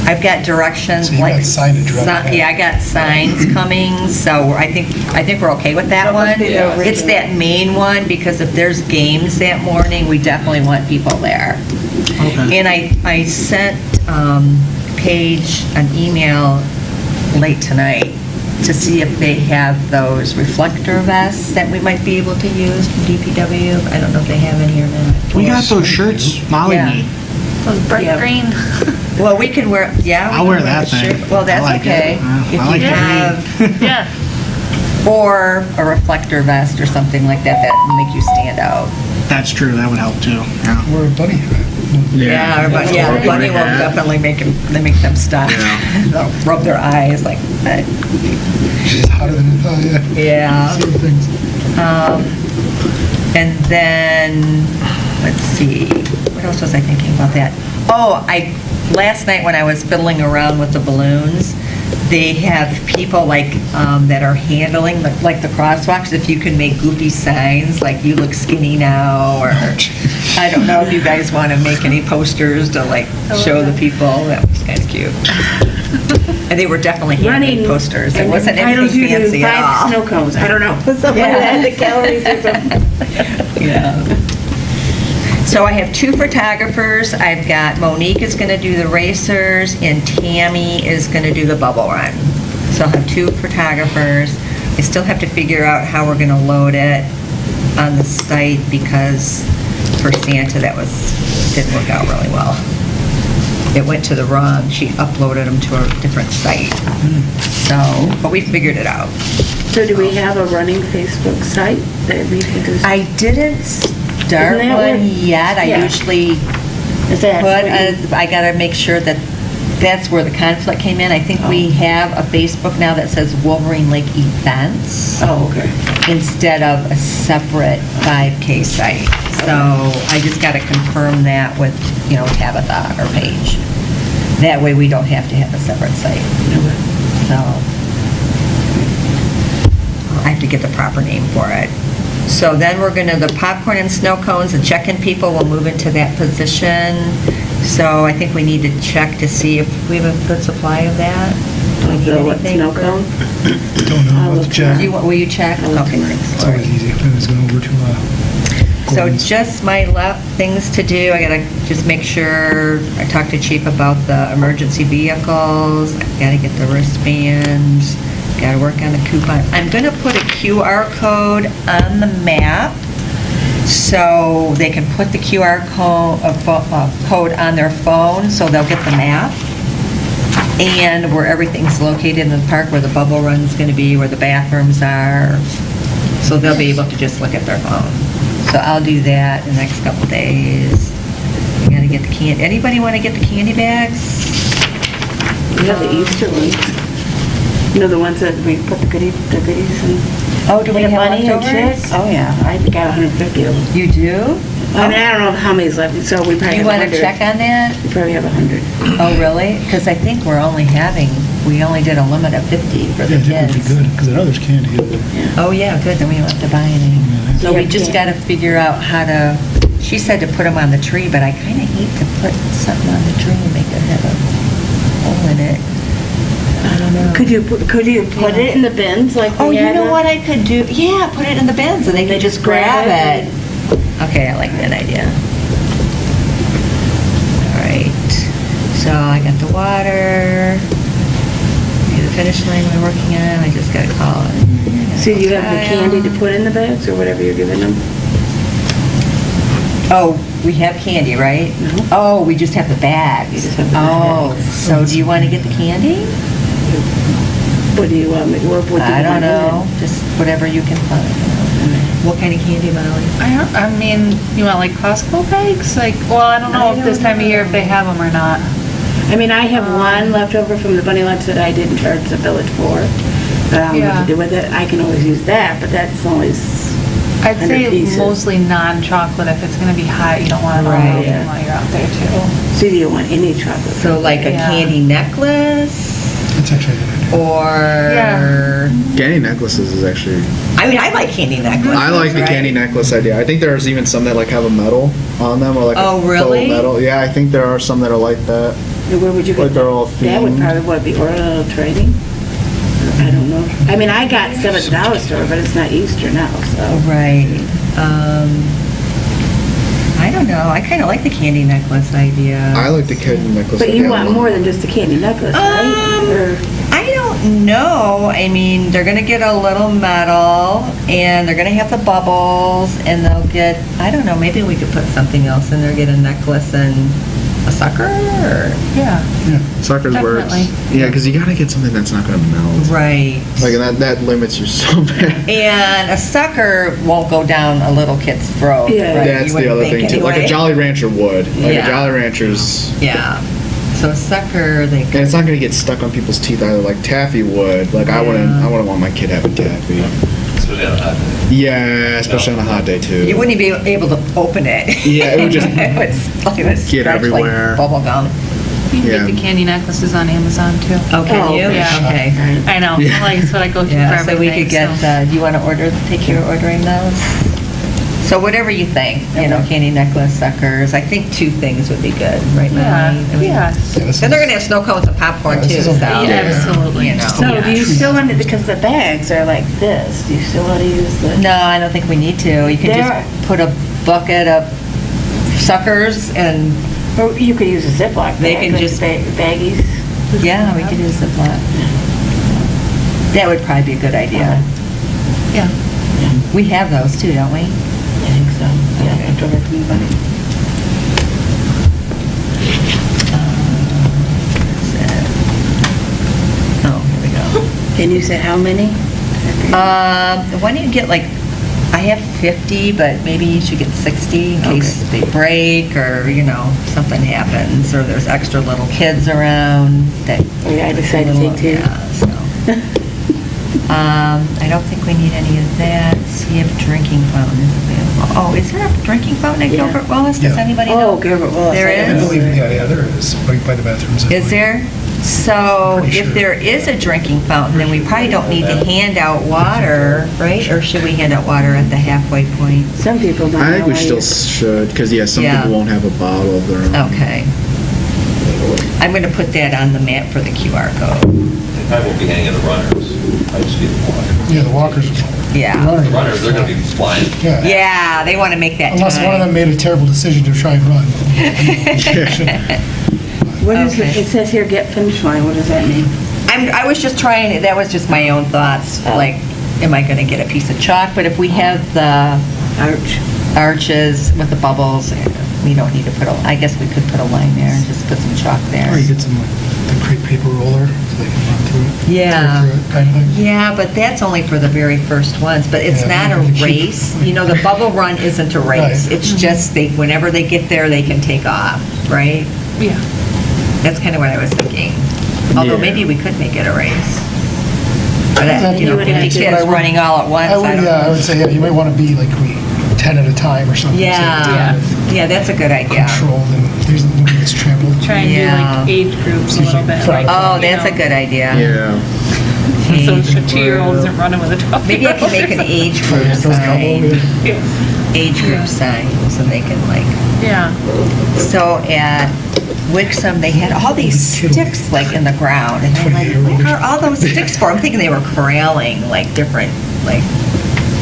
B: I've got directions,
A: So you got
B: like...
A: signage right ahead.
B: Yeah, I got signs coming, so I think we're okay with that
G: That must
B: one.
G: be the
B: It's that main one, because if there's games that morning, we definitely want people there.
E: Okay.
B: And I sent Paige an email late tonight to see if they have those reflector vests that we might be able to use from DPW. I don't know if they have any or not.
E: We got those shirts Molly
B: Yeah.
E: made.
C: Those bright
B: Yeah.
C: green.
B: Well, we can wear, yeah. we
E: I'll
B: can
E: wear that
B: a shirt.
E: thing.
B: Well, that's
E: I like it.
B: okay.
E: I
B: If
E: like
B: you
E: the
B: have,
C: Yeah.
B: or a reflector vest or something like that that will make you stand out.
E: That's true, that would help too, yeah.
A: We're a bunny.
B: But yeah, bunny will definitely make them stop. They'll rub their eyes like,
A: She's hotter than I thought, yeah.
B: yeah.
A: Same things.
B: And then, let's see, what else was I thinking about that? Oh, last night when I was fiddling around with the balloons, they have people like, that are handling, like the crosswalks, if you can make goofy signs, like you look skinny now, or, I don't know if you guys want to make any posters to like show the people, that was kind of cute. And they were definitely handmade posters, it wasn't anything fancy at all.
G: 5 snow cones, I don't know, something like that, the calories or something.
B: Yeah. So I have 2 photographers. I've got Monique is going to do the racers and Tammy is going to do the bubble run. So I'll have 2 photographers. I still have to figure out how we're going to load it on the site because for Santa didn't work out really well. It went to the wrong, she uploaded them to a different site. So, but we figured it out.
G: So do we have a running Facebook site that we can just?
B: I didn't start
G: Isn't that
B: one
G: what-
B: yet. I
G: yeah.
B: usually
G: Is that what you-
B: I gotta make sure that that's where the conflict came in. I think we have a Facebook now that says Wolverine Lake Events
G: Oh, okay.
B: instead of a separate 5K site. So I just gotta confirm that with, Tabitha, our page. That way we don't have to have a separate site. So I have to get the proper name for it. So then we're gonna, the popcorn and snow cones, the check-in people will move into that position. So I think we need to check to see if we have a good supply of that. Do we need
G: The what,
B: anything?
G: snow
B: for-
G: cone?
A: Don't know,
G: I'll
A: let's
G: look
A: check.
B: Will you check?
G: I'll look
B: Okay,
G: tomorrow.
B: thanks,
A: It's
B: Lori.
A: always easy. I was going over to,
B: So
A: Gordon's.
B: just my left things to do, I gotta just make sure, I talked to Chief about the emergency vehicles, I gotta get the wristbands, gotta work on the coupon. I'm gonna put a QR code on the map, so they can put the QR code on their phone, so they'll get the map, and where everything's located in the park, where the bubble run's gonna be, where the bathrooms are, so they'll be able to just look at their phone. So I'll do that in the next couple days. I gotta get the candy. Anybody want to get the candy bags?
G: We have the Easter ones. You know, the ones that we put the goodies in?
B: Oh, do we
G: Like a
B: have
G: bunny and
B: leftovers?
G: chicks? Oh, yeah, I got 150 of them.
B: You do?
G: I mean, I don't know how many's left, so we probably
B: You
G: have
B: want
G: 100.
B: to check on that?
G: We probably have 100.
B: Oh, really? Because I think we only did a limit of 50 for the
A: Yeah, that would be
B: kids.
A: good, because I know there's candy.
B: Oh, yeah, good, then we don't have to buy any. So we
G: Yeah,
B: just
G: candy.
B: gotta figure out how to, she said to put them on the tree, but I kinda hate to put something on the tree and make it have a hole in it. I don't know.
G: Could you put it in the bins like
B: Oh,
G: we
B: you
G: had
B: know
G: them?
B: what I could do? Yeah, put it in the bins and they can just grab it. Okay, I like that idea. All right, so I got the water. Okay, the finish line we're working on, I just gotta call it.
G: So you have the candy to put in the bags or whatever you're giving them?
B: Oh, we have candy, right?
G: No.
B: Oh, we just have the bags.
G: You just have the
B: Oh,
G: bags.
B: so do you want to get the candy?
G: What do you want me, what do you want?
B: I don't
G: in it?
B: know, just whatever you can find. What kind of candy, Molly?
C: I mean, you want like Costco bags? Like, well, I don't know if this time of year if they have them or not.
G: I mean, I have one left over from the bunny lunch that I didn't charge the village for. But I don't know what
C: Yeah.
G: to do with it. I can always use that, but that's only
C: I'd
G: 100
C: say
G: pieces.
C: mostly non-chocolate. If it's gonna be hot, you don't want it all
B: Right.
C: melting while you're out there too.
G: So you don't want any chocolate.
B: So like a
C: Yeah.
B: candy necklace
A: That's actually a good idea.
B: or,
J: Candy necklaces is actually.
B: I mean, I like candy necklaces.
J: I like the
B: right?
J: candy necklace idea. I think there's even some that like have a medal on them or like
B: Oh,
J: a
B: really?
J: faux medal. Yeah, I think there are some that are like that.
G: Where would you
J: Like
G: get
J: they're all
G: that? Would
J: themed.
G: probably what be Oriental Trading? I don't know. I mean, I got stuff at the dollar store, but it's not Easter now, so.
B: Right. I don't know. I kind of like the candy necklace idea.
J: I like the candy necklace.
G: But you
J: idea.
G: want more than just a candy necklace, right? Or-
B: I don't don't know. I mean, they're gonna get a little medal, and they're gonna have the bubbles, and they'll get, I don't know, maybe we could put something else in there, get a necklace and a sucker, or,
C: Yeah.
J: Suckers works.
C: Definitely.
J: Yeah, because you gotta get something that's not gonna melt.
B: right.
J: Like, and that limits you so bad.
B: And a sucker won't go down a little kid's throat.
G: Yeah.
B: right?
J: That's
B: You
J: the
B: wouldn't
J: other
B: think
J: thing too. Like a
B: anyway.
J: Jolly Rancher would. Like
B: Yeah.
J: a Jolly Rancher's,
B: Yeah. So a sucker, they
J: and it's not gonna get stuck on people's teeth either. Like taffy would. Like I wouldn't want my kid having taffy.
F: Especially on a hot day.
J: Yeah, especially on a hot day too.
B: you wouldn't be able to open it.
J: Yeah, it would just
B: It would stretch
J: get everywhere.
B: Like bubble gum.
C: You can
J: Yeah.
C: get the candy necklaces on Amazon too.
B: Oh, can
G: Oh,
B: you?
C: yeah.
B: Okay.
C: I know,
J: Yeah.
C: like, it's what I go through for
B: Yeah, so we
C: everything,
B: could get,
C: so.
B: do you want to order, take care of ordering those? So whatever you think, candy necklace, suckers, I think 2 things would be good, right,
C: Yeah,
B: Melanie? I mean,
C: yes.
A: Yeah, this
B: And they're
A: is-
B: gonna have snow cones and popcorn
A: Yeah, this
B: too,
A: is
B: so.
A: okay.
C: Yeah, absolutely.
B: You know.
G: So do you still want it, because the bags are like this, do you still want to use the?
B: No, I don't think we need to. You can
G: There-
B: just put a bucket of suckers and,
G: Or you could use a Ziploc
B: They
G: bag,
B: can
G: like
B: just-
G: baggies.
B: yeah, we could use the block. That would probably be a good idea.
C: Yeah.
B: We have those too, don't we?
G: I think so, yeah, I don't have to buy it.
B: Oh, here we go.
G: And you said how many?
B: Why don't you get like, I have 50, but maybe you should get 60 in case they break or, something happens, or there's extra little kids around that.
G: Oh, yeah, I decided to take 2.
B: Yeah, so. I don't think we need any of that. See if drinking fountain is available. Oh, is there a drinking fountain at
G: Yeah.
B: Gilbert Wallace? Does
A: Yeah.
B: anybody know?
G: Oh, Gilbert Wallace.
B: There
G: I
A: I
B: is?
A: believe, yeah, there is, right by the bathrooms. I
B: Is
A: believe.
B: there? So
A: Pretty
B: if
A: sure.
B: there is a drinking fountain, then we probably don't need to hand out water, right? Or should we hand out water at the halfway point?
G: Some people don't
J: I think
G: know
J: we
G: why
J: still
G: you-
J: should, because some
B: Yeah.
J: people won't have a bottle of their own.
B: Okay. I'm going to put that on the map for the QR code.
F: They probably won't be hanging the runners. I just feed the walkers.
A: Yeah, the walkers.
B: Yeah.
F: The runners, they're gonna be flying.
A: Yeah.
B: Yeah, they want to make that
A: Unless one of them
B: time.
A: made a terrible decision to try and run.
G: What is it,
B: Okay.
G: it says here, get finish line, what does that mean?
B: I was just trying, that was just my own thoughts,
G: Oh.
B: like, am I going to get a piece of chalk? But if we have the
G: Arch.
B: arches with the bubbles, we don't need to put I guess we could put a line there and just put some chalk there.
A: Or you get some, like, the crepe paper roller, so they can run through it.
B: Yeah.
A: Through it, kind of thing.
B: Yeah, but that's only for the very first ones, but it's
A: Yeah,
B: not a
A: we keep-
B: race. The bubble run isn't a race.
A: Right.
B: It's just whenever they get there, they can take off, right?
C: Yeah.
B: That's kind of what I was thinking. Although
J: Yeah.
B: maybe we could make it a race. But,
A: That-
B: 50
A: that's what
B: kids
A: I would-
B: running all at once,
A: I
B: I
A: would,
B: don't
A: yeah, I
B: know.
A: would say, yeah, you might want to be like 10 at a time or something. so
B: Yeah,
A: it's kind of
B: yeah, that's a good idea.
A: Controlled and there's nobody gets trampled.
C: Try and do
B: Yeah.
C: like age groups a little bit. like,
B: Oh,
C: you
B: that's a
C: know,
B: good idea.
J: Yeah.
C: So
B: Age
C: the 2-year-old isn't
B: group.
C: running with a 12-year-old.
B: Maybe I can make an age
A: Yeah,
B: group
A: those
B: sign,
A: double-
B: age group sign, so they can
C: Yeah.
B: So at Wixom, they had all these sticks like in the ground, and I'm like, what are all those sticks for? I'm thinking they were corralling like different like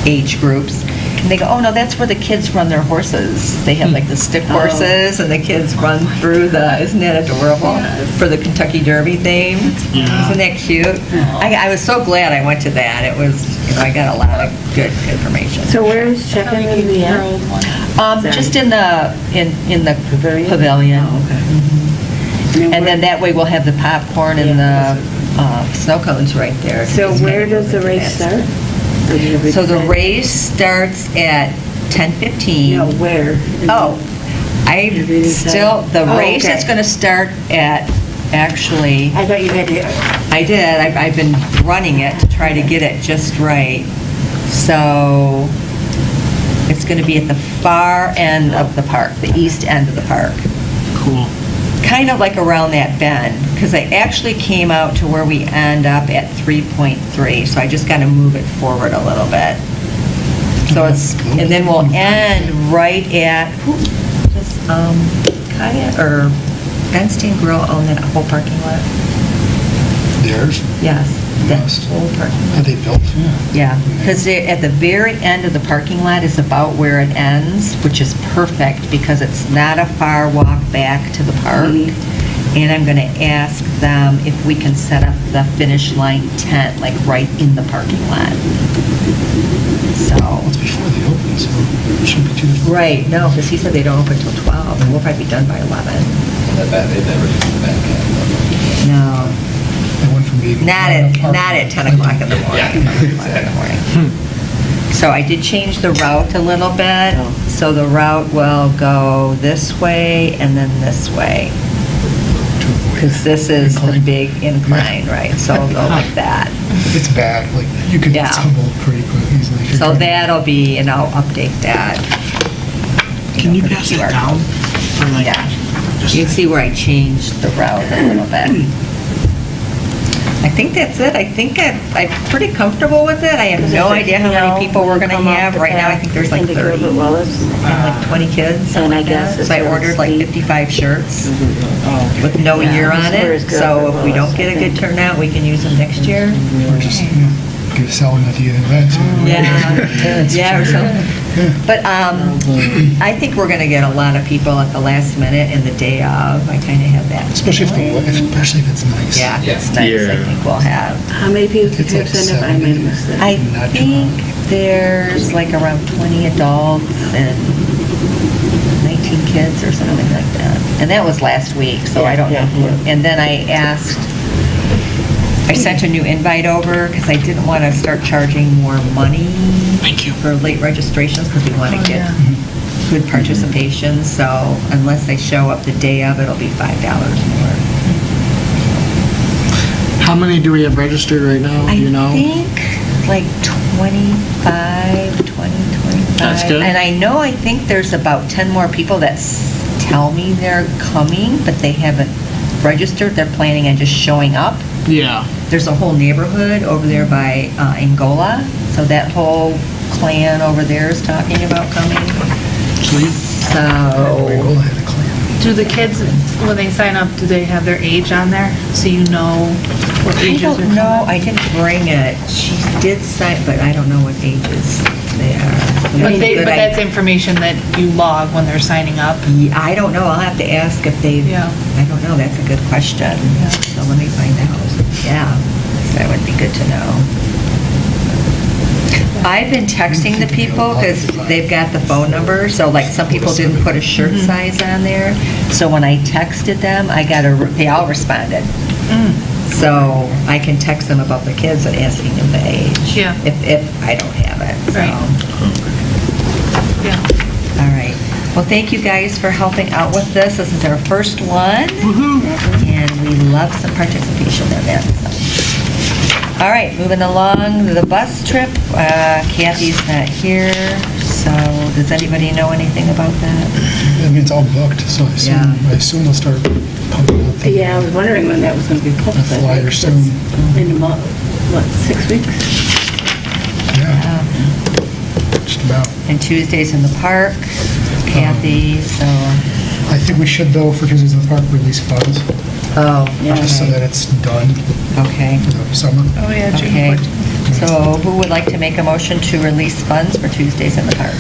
B: age groups. And they go, oh no, that's where the kids run their horses. They have like the stick horses, and the kids run through isn't that adorable? For the Kentucky Derby thing. Isn't that cute? I was so glad I went to that. It was, I got a lot of good information.
G: So where is check-in going to be at?
B: Just in the
G: Pavilion?
B: pavilion.
G: Oh, okay.
B: And then that way we'll have the popcorn and the snow cones right there.
G: So where does the race start? Or did we
B: So the
G: decide?
B: race starts at 10:15.
G: No, where?
B: Oh,
G: Did we decide?
B: the
G: Oh,
B: race
G: okay.
B: is going to start at, actually,
G: I thought you had to,
B: I did, I've been running it to try to get it just right. So it's going to be at the far end of the park, the east end of the park.
E: Cool.
B: Kind of like around that bend, because I actually came out to where we end up at 3.3, so I just got to move it forward a little bit. So and then we'll end right at, does Kaya or Benstein Grill own that whole parking lot?
A: Theirs,
B: Yes, that
A: Must.
B: whole parking lot.
A: that they built, yeah.
B: Yeah, because at the very end of the parking lot is about where it ends, which is perfect because it's not a far walk back to the park. And I'm going to ask them if we can set up the finish line tent, like right in the parking lot. So.
A: It's before they open, so it shouldn't be too difficult.
B: Right, no, because he said they don't open till 12, and we'll probably be done by 11.
F: They never do the back end.
B: No,
A: They went from being.
B: not at 10 o'clock in the morning.
F: Yeah,
B: 10 o'clock in the morning. So I did change the route a little bit. So the route will go this way and then this way. Because this is the
A: Incline.
B: big incline, right? So it'll go like that.
A: It's bad, like, you could
B: Yeah.
A: stumble pretty quick easily. if you're
B: So
A: trying to-
B: that'll be, and I'll update that.
E: Can you
B: For the
E: pass that
B: QR
E: down?
B: code.
E: Or like,
B: Yeah.
E: just-
B: You can see where I changed the route a little bit. I think that's it. I think I'm pretty comfortable with it. I have no idea how many people we're going to have. Right now, I think there's like 30.
G: Gilbert Wallace.
B: And like 20 kids,
G: And
B: something
G: I
B: like
G: guess
B: that.
G: it's
B: So I
G: really
B: ordered like
G: steep.
B: 55 shirts with no
G: Yeah,
B: year on
G: where is
B: it. So
G: Gilbert
B: if we don't
G: Wallace,
B: get
G: I
B: a good
G: think.
B: turnout, we can use them next year.
A: Or just, give selling at the event.
B: Yeah, or something. But I think we're going to get a lot of people at the last minute and the day of. I kind of have that.
A: Especially especially if it's nice.
B: Yeah, if it's
F: Yeah.
B: nice, I
J: Yeah.
B: think we'll have.
G: How many people did
A: It's
G: you
A: like
G: send up? I made a
A: 70.
G: mistake.
B: I
A: Not too
B: think
A: long.
B: there's like around 20 adults and 19 kids or something like that. And that was last week, so I don't know who. And then I sent a new invite over because I didn't want to start charging more money.
E: Thank you.
B: For late registrations because we want to get
C: yeah.
B: good participation. So unless they show up the day of, it'll be $5 more.
E: How many do we have registered right now? Do you know?
B: I think like 25, 25.
E: That's good.
B: And I think there's about 10 more people that tell me they're coming, but they haven't registered. They're planning on just showing up.
E: Yeah.
B: There's a whole neighborhood over there by Angola, so that whole clan over there is talking about coming.
E: Sweet.
B: So,
A: Angola had a clan.
C: Do the kids, when they sign up, do they have their age on there? So you know what
B: I
C: ages are
B: don't
C: coming?
B: know, I didn't bring it. She did sign, but I don't know what ages they are.
C: But that's information that you log when they're signing up?
B: I don't know, I'll have to ask if they've,
C: Yeah.
B: I don't know, that's a good question. So let me find out. Yeah, that would be good to know. I've been texting the people because they've got the phone number, so like some people didn't put a shirt size on there. So when I texted them, they all responded. So I can text them about the kids and asking them the age.
C: Yeah.
B: If I don't have it, so.
C: Right. Yeah.
B: All right. Well, thank you guys for helping out with this. This is our first one. And we love some participation in it. All right, moving along, the bus trip. Kathy's not here, so does anybody know anything about that?
A: I mean, it's all booked, so
B: Yeah.
A: I assume they'll start pumping out the
G: Yeah, I was wondering when that was going to be posted.
A: flyer soon.
G: In about, what, 6 weeks?
A: Yeah, just about.
B: And Tuesdays in the park, Kathy, so,
A: I think we should, though, for Tuesdays in the Park, release funds,
B: oh,
A: just so that it's done
B: okay.
A: for the summer.
C: Oh, yeah, June
B: Okay,
C: 14th.
B: so who would like to make a motion to release funds for Tuesdays in the park?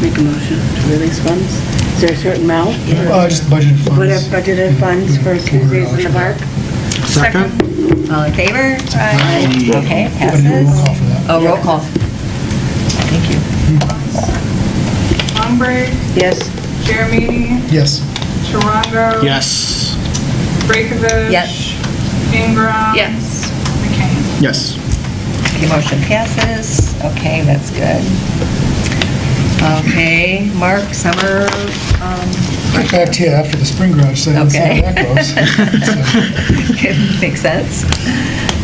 G: Make a motion to release funds. Is there a certain amount?
A: Just budgeted funds.
G: Whatever budgeted funds for Tuesdays in the park?
E: Second?
B: All in favor?
G: Aye.
B: Okay,
A: Gotta do a roll call
B: passes.
A: for that.
B: Oh, roll call. Thank you.
K: Longberg,
G: Yes.
K: Jeremy,
A: Yes.
K: Sharongo.
E: Yes.
K: Breakovich.
B: Yes.
K: Ingram.
C: Yes.
K: McCain.
E: Yes.
B: Okay, motion passes. Okay, that's good. Okay, Mark, summer,
A: Get back to you after the spring garage sale and see
B: Okay.
A: how that goes. So,
B: makes sense.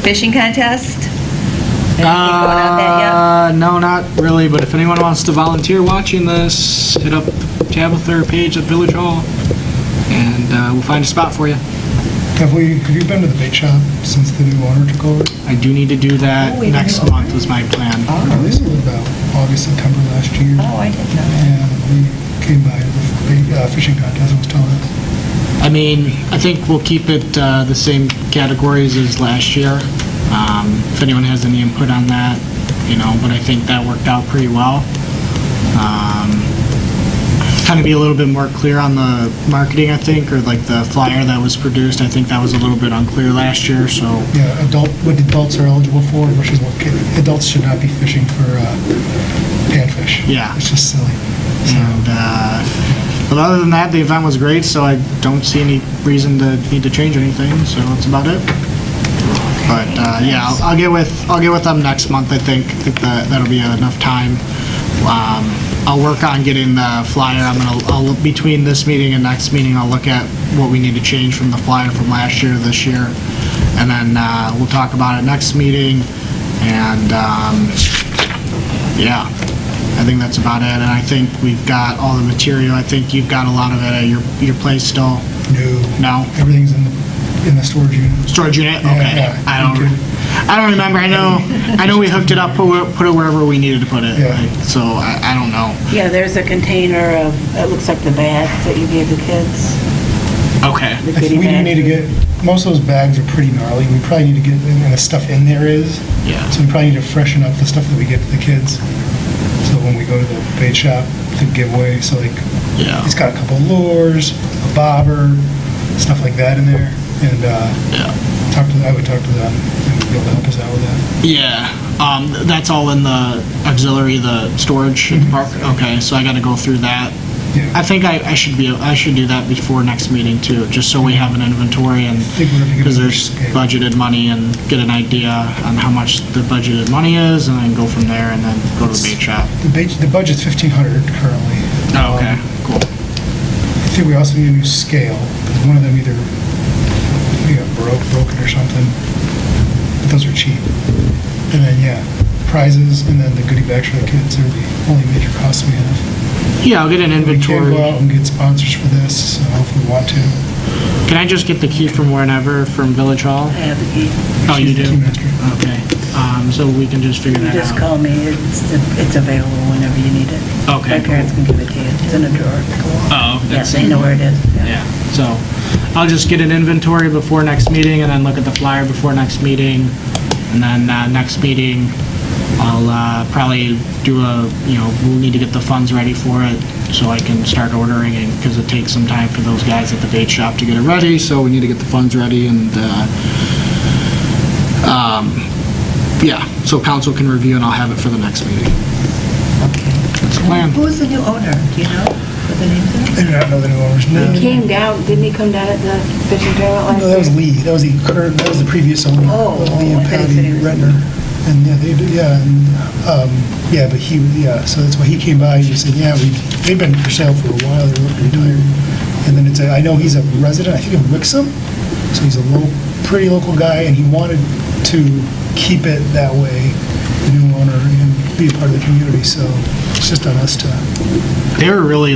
B: Fishing contest? Anything going on that
E: No, not really, but if anyone wants to volunteer watching this, hit up Tabitha or Paige at Village Hall, and we'll find a spot for you.
A: Have you been to the bait shop since the new owner took over?
E: I do need to do that
B: Oh, we
E: next
B: didn't-
E: month was my plan.
A: Oh, this was about August, September last year.
B: yet? Oh, I didn't know that.
A: And we came by the fishing contest and was telling us.
E: I mean, I think we'll keep it the same categories as last year. If anyone has any input on that, but I think that worked out pretty well. kind of be a little bit more clear on the marketing, I think, or like the flyer that was produced. I think that was a little bit unclear last year, so.
A: Yeah, what adults are eligible for versus what adults should not be fishing for panfish.
E: Yeah.
A: It's just silly.
E: And, but other than that, the event was great, so I don't see any reason to need to change anything, so that's about it. But, yeah, I'll get with them next month, I think that'll be enough time. I'll work on getting the flyer. I'll between this meeting and next meeting, I'll look at what we need to change from the flyer from last year to this year. And then, we'll talk about it next meeting. And, yeah, I think that's about it. And I think we've got all the material. I think you've got a lot of it at your place still. No?
A: Everything's in the storage unit.
E: Storage unit?
A: Yeah,
E: Okay.
A: yeah.
E: I don't remember. I know we hooked it up, put it wherever we needed to put it.
A: Yeah.
E: Like, so I don't know.
G: Yeah, there's a container of, it looks like the bags that you gave the kids.
E: Okay.
G: The
A: I think
G: goodie
A: we do
G: bags.
A: need to get, most of those bags are pretty gnarly. We probably need to get, and the stuff in there is.
E: Yeah.
A: So we probably need to freshen up the stuff that we get to the kids. So when we go to the bait shop to give away, so like,
E: Yeah.
A: it's got a couple of lures, a bobber, stuff like that in there. And
E: Yeah.
A: I would talk to them and be able to help us out with that.
E: Yeah. That's all in the auxiliary, the storage in the park. Okay. So I got to go through that.
A: Yeah.
E: I think I should do that before next meeting too, just so we have an inventory and
A: think we're gonna get
E: because
A: a
E: there's
A: scale.
E: budgeted money and get an idea on how much the budgeted money is, and then go from there and then go to the bait shop.
A: The budget's $1,500 currently.
E: Oh, okay. Cool.
A: I think we also need a new scale, because one of them either got broken or something. But those are cheap. And then, yeah, prizes, and then the goodie bags for the kids are the only major costs we have.
E: Yeah, I'll get an
A: We
E: inventory.
A: can go out and get sponsors for this, if we want to.
E: Can I just get the key from wherever, from Village Hall?
C: I have the key.
E: Oh, you do?
A: Key master.
E: Okay. So we can just figure
C: You
E: that
C: just
E: out.
C: call me, it's available whenever you need it.
E: Okay.
C: My parents can give it to you, it's in a drawer.
E: Oh,
C: Yes, they know where it is.
E: Yeah, so I'll just get an inventory before next meeting and then look at the flyer before next meeting. And then next meeting, I'll probably do we'll need to get the funds ready for it so I can start ordering it because it takes some time for those guys at the bait shop to get it ready. So we need to get the funds ready and, yeah, so council can review and I'll have it for the next meeting. That's the plan.
B: Who is the new owner? Do you know what the name is?
A: I do not know the new owner's
G: He
A: name.
G: came down, didn't he come down at the fishing tournament last
A: No, that was
G: year?
A: Lee. That was the previous owner.
G: Oh,
A: Lee and
G: I thought he
A: Patty
G: said he was-
A: Redner. And yeah, they do, yeah, and, yeah, but so that's why he came by and he said, yeah, they've been for sale for a while, they were retired. And then I know he's a resident, I think of Wixom, so he's a pretty local guy, and he wanted to keep it that way, the new owner, and be a part of the community, so it's just on us to.
E: They were really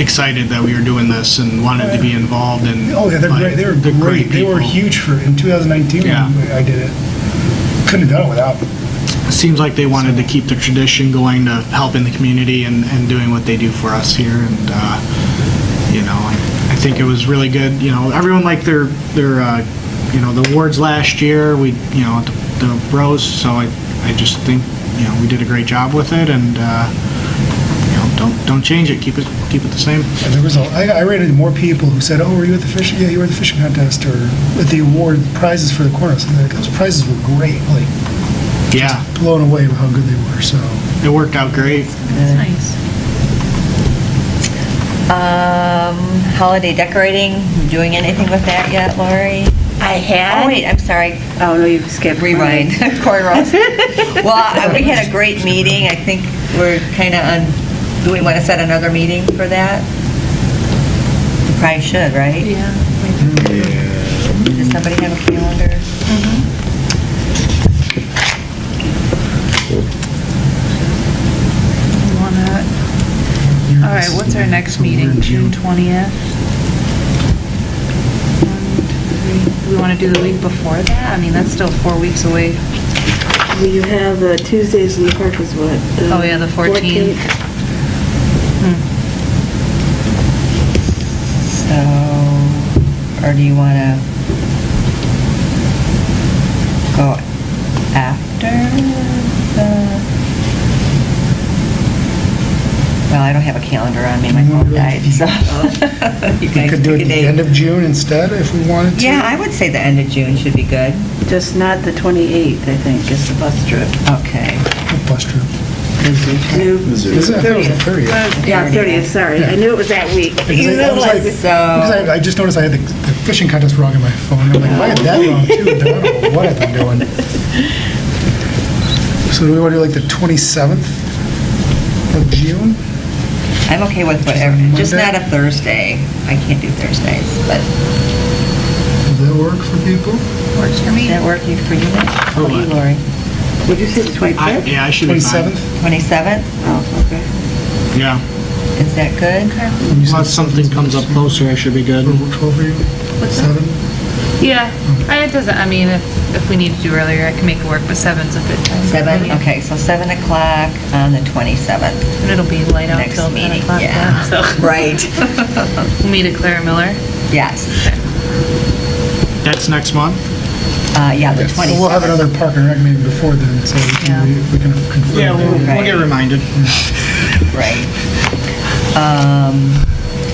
E: excited that we were doing this and wanted to be involved and.
A: Oh, yeah, they're great, they were great, they were
E: people.
A: huge in 2019
E: Yeah.
A: when I did it. Couldn't have done it without them.
E: Seems like they wanted to keep the tradition going to help in the community and doing what they do for us here. And, I think it was really good. Everyone liked their the awards last year. The bros. So I just think, we did a great job with it and, don't change it. Keep it the same.
A: And there was I rated more people who said, "Oh, were you at the fishing? Yeah, you were at the fishing contest or at the award prizes for the corners." And those prizes were great.
E: Yeah,
A: Blown away with how good they were. So
E: it worked out great.
C: Nice.
B: Holiday decorating, doing anything with that yet, Lori?
G: I had.
B: Oh, wait, I'm sorry.
G: Oh, no, you skipped.
B: Rewind. Corey Ross. Well, we had a great meeting. I think we're kind of on, do we want to set another meeting for that? We probably should, right?
C: Yeah.
B: Does somebody have a calendar?
C: All right, what's our next meeting? June 20th? Do we want to do the week before that? I mean, that's still 4 weeks away.
G: Well, you have Tuesdays in the park is what?
C: Oh, yeah, the 14th.
B: So, or do you want to go after the Well, I don't have a calendar on me, my phone died, so. You
A: We
B: guys
A: could do it
B: pick
A: at
B: a
A: the
B: date.
A: end of June instead, if we wanted to.
B: Yeah, I would say the end of June should be good.
G: Just not the 28th, I think, is the bus trip.
B: Okay.
A: What bus trip?
G: New-
A: Is it? I thought it was the 30th.
G: Yeah, 30th, sorry. I knew it was that week.
A: Because I was like- because I just noticed I had the fishing contest wrong on my phone. I'm like, if I had that wrong too, then I don't know what I've been doing. So do we want to do like the 27th of June?
B: I'm okay with whatever, just not a Thursday. I can't do Thursdays, but
A: Does that work for people?
B: works for me. Does that work for you, Nick? How about you, Lori?
G: Would you say the 25th?
E: Yeah, I should be fine.
A: 27th?
B: 27th?
G: Oh, okay.
E: Yeah.
B: Is that good?
E: Unless something comes up closer, I should be good.
A: Works well for you? 7?
C: Yeah, it doesn't, I mean, if we need to do earlier, I can make it work, but 7's a good time.
B: 7, okay, so 7 o'clock on the 27th.
C: And it'll be light out
B: Next
C: till 10
B: meeting,
C: o'clock
B: yeah.
C: then, so.
B: Right.
C: We'll meet at Clara Miller.
B: Yes.
E: That's next month?
B: Yeah, the
A: So
B: 27th.
A: we'll have another Park and Rec meeting before then, so we can confirm.
E: Yeah, we'll
B: Right.
E: get reminded.
B: Right.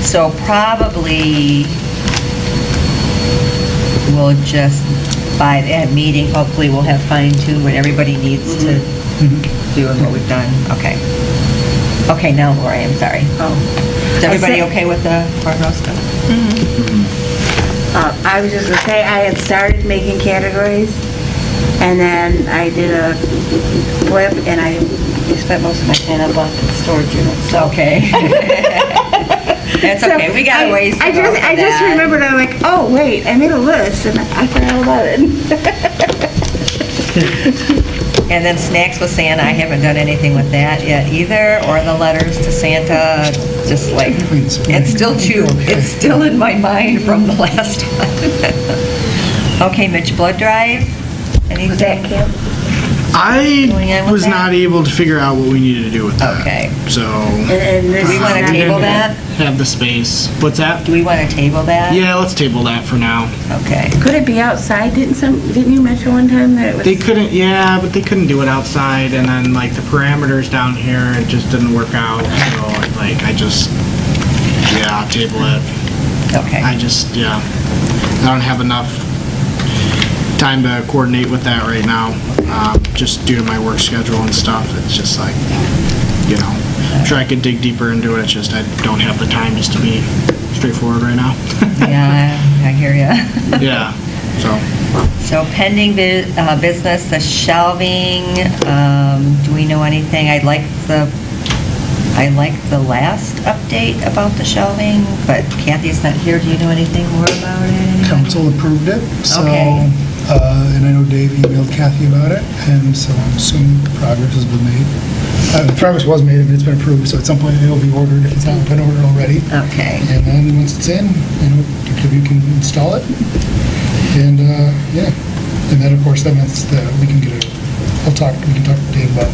B: So probably we'll just, by that meeting, hopefully we'll have fine-tuned what everybody needs to do and what we've done. Okay. Okay, now Lori, I'm sorry.
G: Oh.
B: Is everybody
G: I said-
B: okay with the farm roast stuff?
G: I was just gonna say, I had started making categories, and then I did a flip, and I spent most of my time up at the storage unit, so.
B: Okay. That's okay, we got a ways to go for
G: I just
B: that.
G: remembered, I'm like, oh, wait, I made a list, and I forgot all about it.
B: And then snacks with Santa, I haven't done anything with that yet either, or the letters to Santa, just like, it's still in my mind from the last one. Okay, Mitch, blood drive?
G: Was that
B: Anything?
G: Kim?
B: Going on
E: I
B: with
E: was
B: that?
E: not able to figure out what we needed to do with that.
B: Okay.
E: So,
G: And this
B: Do we want to
G: is not
B: table
G: in
B: that?
E: have the space. What's that?
B: Do we want to table that?
E: Yeah, let's table that for now.
B: Okay.
G: Could it be outside? Didn't you mention one time that it was?
E: They couldn't, yeah, but they couldn't do it outside, and then like the parameters down here, it just didn't work out, so like I'll table it.
B: Okay.
E: I don't have enough time to coordinate with that right now, just due to my work schedule and stuff. It's just like, I'm sure I could dig deeper into it, it's just I don't have the time just to be straightforward right now.
B: Yeah, I hear ya.
E: Yeah, so.
B: So pending business, the shelving, do we know anything? I like the last update about the shelving, but Kathy's not here. Do you know anything more about it?
A: Council approved it, so,
B: Okay.
A: and I know Dave emailed Kathy about it, and so I'm assuming progress has been made. Progress was made, and it's been approved, so at some point it'll be ordered if it's not been ordered already.
B: Okay.
A: And then once it's in, DPW can install it, and, yeah. And then, of course, then we can talk to Dave about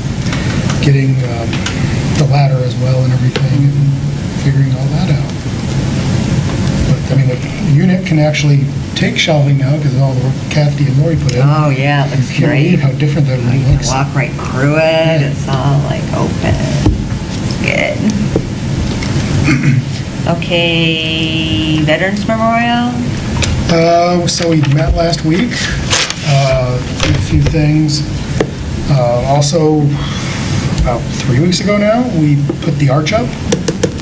A: getting the ladder as well and everything, and figuring all that out. But, I mean, the unit can actually take shelving now, because of all the work Kathy and Lori put in.
B: Oh, yeah, it looks
A: You can't believe
B: great.
A: how different that
B: You
A: room
B: can
A: looks.
B: walk right through it. It's all like open. It's good. Okay, Veterans Memorial?
A: So we met last week, did a few things. Also, about 3 weeks ago now, we put the arch up.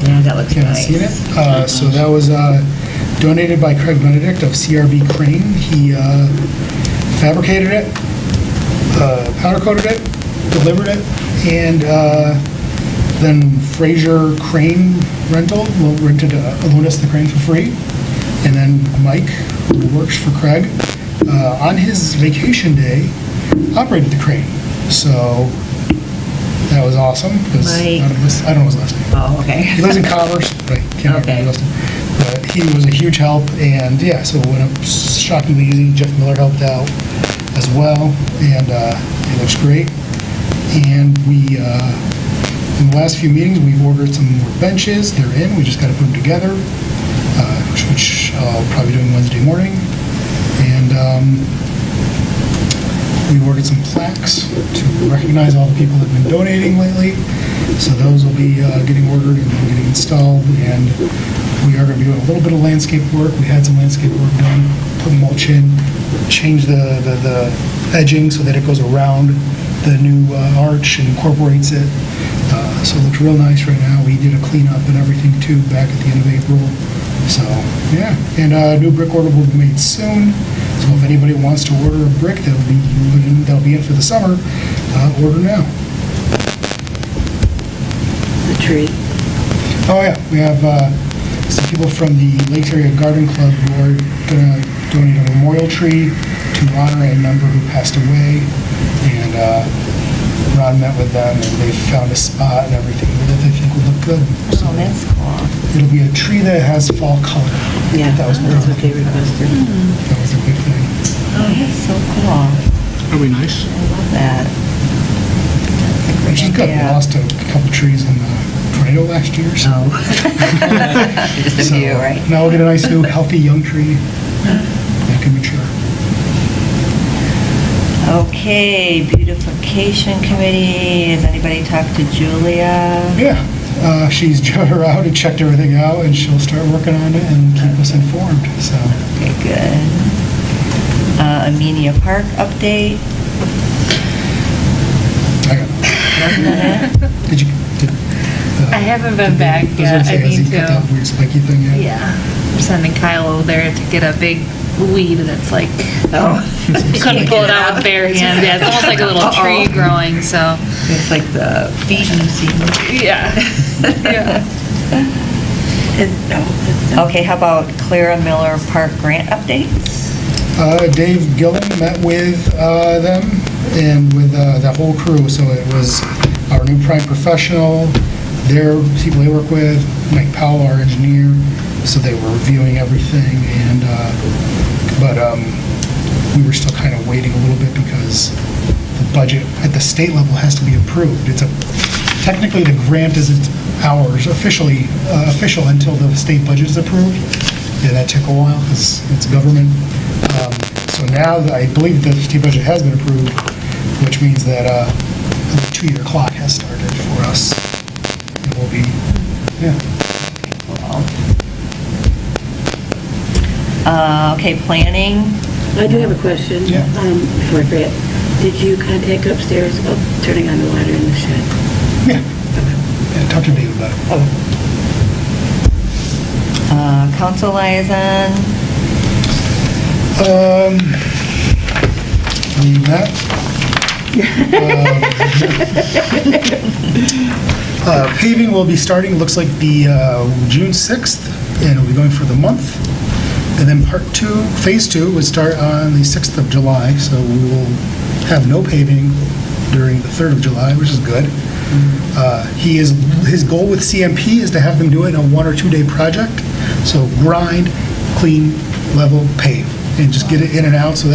B: Yeah, that looks
A: Haven't
B: nice.
A: seen it. So that was donated by Craig Benedict of CRB Crane. He fabricated it, powder coated it, delivered it, and then Fraser Crane Rental rented Alunas the crane for free. And then Mike, who works for Craig, on his vacation day, operated the crane. So that was awesome. 'Cause
B: Mike.
A: I don't know his last name.
B: Oh, okay.
A: He lives in Commerce, but I can't remember his last name. But he was a huge help, and yeah, so it went up shockingly easy. Jeff Miller helped out as well, and it looks great. And we, in the last few meetings, we've ordered some more benches. They're in. We just got to put them together, which I'll probably be doing Wednesday morning. And We ordered some plaques to recognize all the people that have been donating lately. So those will be getting ordered and getting installed. And we are going to be doing a little bit of landscape work. We had some landscape work done, put mulch in, change the edging so that it goes around the new arch and incorporates it. So it looks real nice right now. We did a cleanup and everything too back at the end of April. So, yeah. And a new brick order will be made soon. So if anybody wants to order a brick that'll be in for the summer, order now.
G: The tree.
A: Oh, yeah. We have some people from the Lakes Area Garden Club who are going to donate a memorial tree to honor a member who passed away. And Ron met with them, and they found a spot and everything that they think would look good. So
B: Oh, that's cool.
A: it'll be a tree that has fall color.
G: Yeah,
A: That was
G: that's what they requested.
A: That was a big thing.
B: Oh, that's so cool.
E: That'd be nice.
B: I love that. That's a great
A: Which is good. We
B: idea.
A: lost a couple trees in the tornado last year, so.
B: Just a
A: So
B: few, right?
A: now we'll get a nice new healthy young tree that can mature.
B: Okay, beautification committee. Has anybody talked to Julia?
A: Yeah, she's driven her out and checked everything out, and she'll start working on it and keep us informed, so.
B: Okay, good. Amelia Park update.
A: I got
B: Nothing on that?
A: Did you?
C: I haven't been back
A: I was
C: yet.
A: gonna say,
C: I
A: has he
C: need
A: cut
C: to.
A: that weird spiky thing yet?
C: Yeah. I'm sending Kyle over there to get a big weed that's like,
B: Oh.
C: couldn't pull it out with bare hands. Yeah, it's almost like a little tree growing, so,
B: It's like the feeding season.
C: yeah. Yeah.
B: Okay, how about Clara Miller Park grant updates?
A: Dave Gillen met with them and with the whole crew, so it was our new prime professional, their people they work with, Mike Powell, our engineer, so they were reviewing everything, and but we were still kind of waiting a little bit because the budget at the state level has to be approved. Technically the grant isn't ours official until the state budget is approved, and that took a while because it's government. So now that I believe the state budget has been approved, which means that the 2-year clock has started for us. It will be, yeah.
B: Okay, planning.
G: I do have a question.
A: Yeah.
G: Before I forget. Did you contact upstairs about turning on the water in the shed?
A: Yeah. Yeah, talk to Dave about it.
B: Council liaison.
A: We met. Paving will be starting, looks like the June 6th, and it'll be going for the month. And then phase 2 would start on the 6th of July, so we will have no paving during the 3rd of July, which is good. His goal with CMP is to have them do it in a 1 or 2 day project. So grind, clean, level, pave, and just get it in and out, so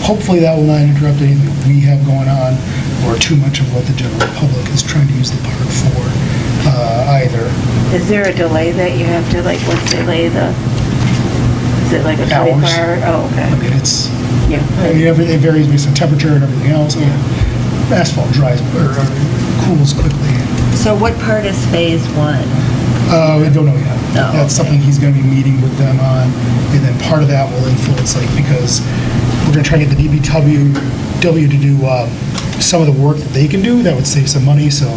A: hopefully that will not interrupt anything we have going on, or too much of what the general public is trying to use the park for, either.
G: Is there a delay that you have to, like, once they lay is it like a 24-hour? Oh, okay.
A: I mean,
G: Yeah.
A: it varies based on temperature and everything else. Asphalt dries, or cools quickly.
B: So what part is phase 1?
A: I don't know yet.
B: Oh,
A: That's something he's going to be meeting with them on, and then part of that will influence, like, because we're going to try to get the DPW to do some of the work that they can do, that would save some money, so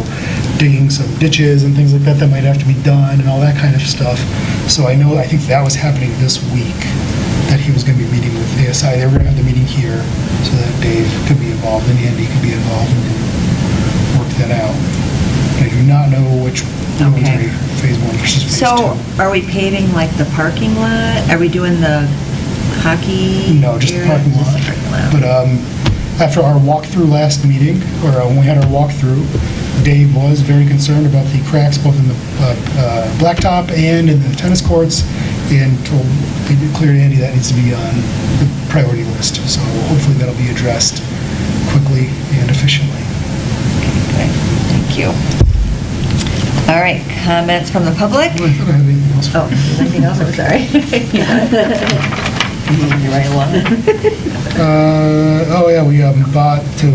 A: digging some ditches and things like that might have to be done, and all that kind of stuff. So I think that was happening this week, that he was going to be meeting with ASI. They were going to have the meeting here, so that Dave could be involved, and Andy could be involved, and work that out. I do not know which roads
B: Okay.
A: are phase 1 versus phase 2.
B: So are we paving like the parking lot? Are we doing the hockey?
A: No, just the
B: area?
A: parking lot.
B: Just the parking lot.
A: But after our walkthrough last meeting, or when we had our walkthrough, Dave was very concerned about the cracks both in the blacktop and in the tennis courts, and cleared Andy that needs to be on the priority list. So hopefully that'll be addressed quickly and efficiently.
B: Okay, thank you. All right, comments from the public?
A: Oh, I thought I had anything else for
B: Oh,
A: you.
B: is there anything else? I'm sorry. You're right along.
A: Oh, yeah, we bought to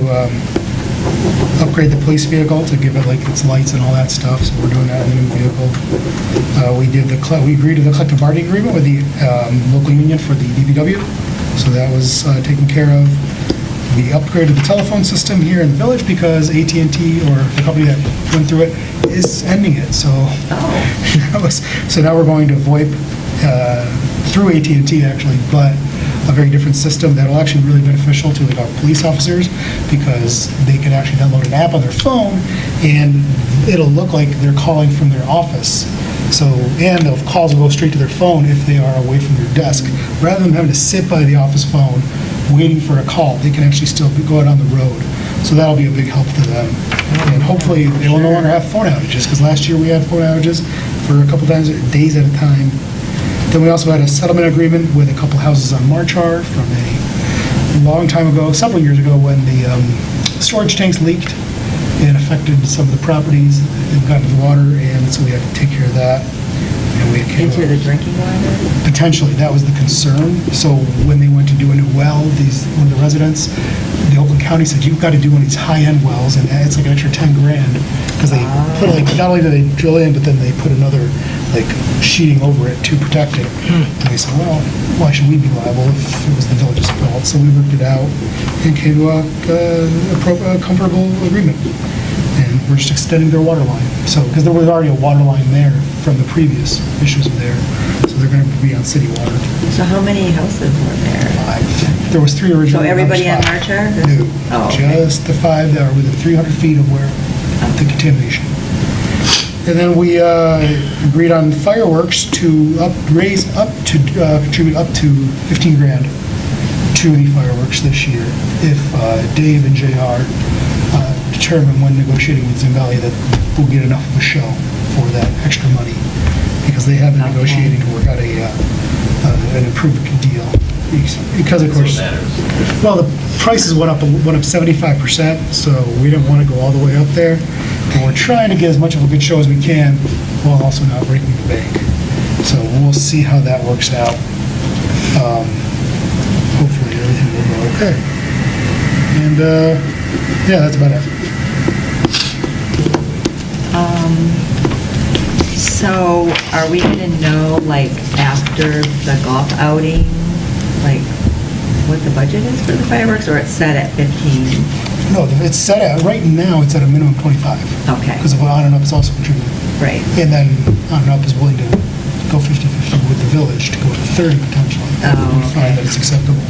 A: upgrade the police vehicle to give it like its lights and all that stuff, so we're doing that in the new vehicle. We agreed to the collective bargaining agreement with the local union for the DPW, so that was taken care of. We upgraded the telephone system here in the village because AT&T, or the company that went through it, is ending it, so. So now we're going to VoIP through AT&T actually, but a very different system that'll actually be really beneficial to like our police officers because they can actually download an app on their phone and it'll look like they're calling from their office. So, and the calls will go straight to their phone if they are away from their desk. Rather than having to sit by the office phone waiting for a call, they can actually still go out on the road. So that'll be a big help to them. And hopefully they will no longer have phone outages because last year we had phone outages for a couple times, days at a time. Then we also had a settlement agreement with a couple houses on Marchar from a long time ago, several years ago, when the storage tanks leaked and affected some of the properties and got into the water, and so we had to take care of that. And we had
B: Into the drinking water?
A: Potentially, that was the concern. So when they went to do a new well, one of the residents, the Oakland County said, you've got to do one of these high-end wells, and it's like an extra 10 grand, because they put like, not only do they drill in, but then they put another like sheeting over it to protect it. And we said, well, why should we be liable if it was the village's fault? So we worked it out and came to a comfortable agreement. And we're just extending their water line. So, because there was already a water line there from the previous issues there, so they're going to be on city water.
B: So how many houses were there?
A: 5. There was 3
B: So
A: originally.
B: everybody on
A: now there's
B: Marchar?
A: 5. No,
B: Oh, okay.
A: just the 5 that are within 300 feet of where the contamination. And then we agreed on fireworks to contribute up to 15 grand to the fireworks this year if Dave and JR determine when negotiating with Zim Valley that we'll get enough of a show for that extra money, because they have been negotiating to work out an improved deal. Because of course, well, the prices went up 75%, so we didn't want to go all the way up there. But we're trying to get as much of a good show as we can while also not breaking the bank. So we'll see how that works out. Hopefully everything will go okay. And yeah, that's about it.
B: So are we gonna know, like, after the golf outing, like, what the budget is for the fireworks, or it's set at 15?
A: No, it's set at, right now, it's at a minimum 25.
B: Okay.
A: Because of On and Up is also contributing.
B: Right.
A: And then On and Up is willing to go 50-50 with the village to go to 30 potentially. If we find that it's acceptable.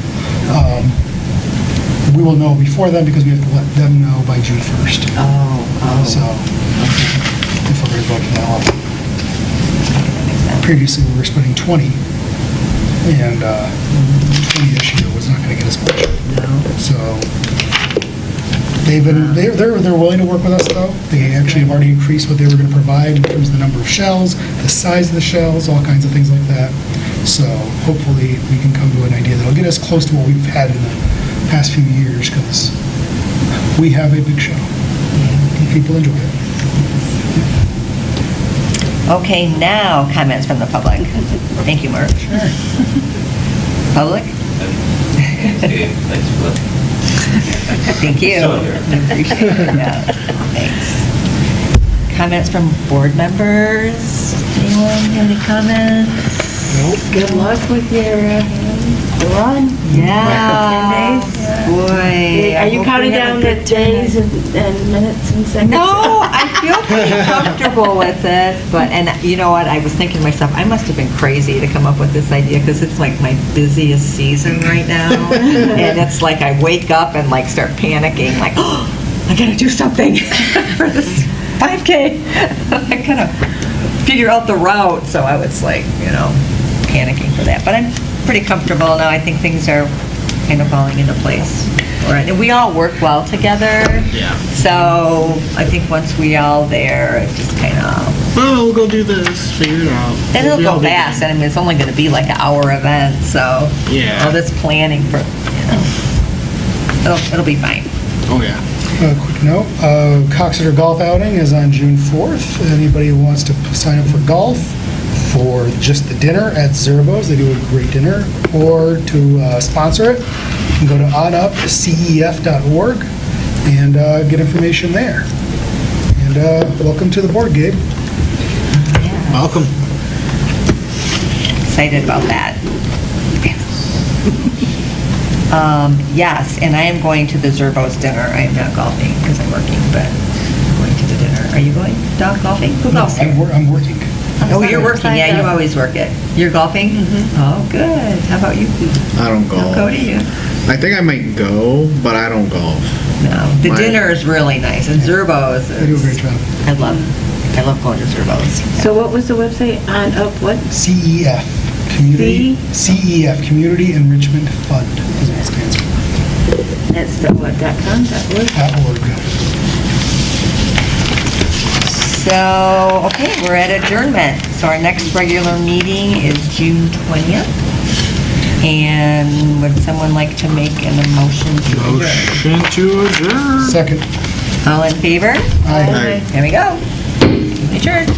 A: We will know before then because we have to let them know by June 1st. So, if we're going to vote it now. Previously, we were spending 20, and 20 this year was not going to get us much. So, they're willing to work with us though. They actually have already increased what they were going to provide in terms of the number of shells, the size of the shells, all kinds of things like that. So hopefully we can come to an idea that'll get us close to what we've had in the past few years, because we have a big show and people enjoy it.
B: Okay, now comments from the public. Thank you, Mark. Public? Thank you. Appreciate it. Yeah, thanks. Comments from board members? Anyone have any comments?
G: Good luck with your run.
B: Yeah.
G: 10 days.
B: Boy.
G: Are you counting down the days and minutes and seconds?
B: No, I feel pretty comfortable with it, but, and you know what, I was thinking to myself, I must have been crazy to come up with this idea, because it's like my busiest season right now, and it's like I wake up and like start panicking, like, oh, I gotta do something for this 5K. I kind of figure out the route, so I was like, panicking for that, but I'm pretty comfortable now. I think things are kind of falling into place. All right, and we all work well together.
E: Yeah.
B: So I think once we all there, it's just kind of.
E: Well, we'll go do this, figure it out.
B: And it'll
E: We'll
B: go
E: be
B: fast. And I mean, it's only going to be like an hour event, so.
E: Yeah.
B: All this planning for, it'll be fine.
E: Oh, yeah.
A: Quick note, Coxeter Golf Outing is on June 4th. Anybody who wants to sign up for golf, for just the dinner at Zerbo's. They do a great dinner. Or to sponsor it, you can go to oddupcef.org and get information there. And welcome to the board, Gabe.
E: Welcome.
B: Excited about that. Yes, and I am going to the Zerbo's dinner. I am not golfing because I'm working, but I'm going to the dinner. Are you going, Doug, golfing? Who golfs here?
A: I'm working.
B: Oh, you're working, yeah, you always work it. You're golfing? Oh, good. How about you, Pete?
J: I don't golf.
B: Cody, you?
J: I think I might go, but I don't golf.
B: No, the
J: My-
B: dinner is really nice, and Zerbo's.
A: They do a great job.
B: I love going to Zerbo's.
G: So what was the website on, what?
A: CEF, CEF, Community Enrichment Fund is what it stands for.
G: That's the what, .com, .org?
A: .org.
B: So, okay, we're at adjournment. So our next regular meeting is June 20th. And would someone like to make an emotion to adjourn?
E: Motion to adjourn.
A: Second.
B: All in favor?
A: Aye.
B: There we go. Adjourned.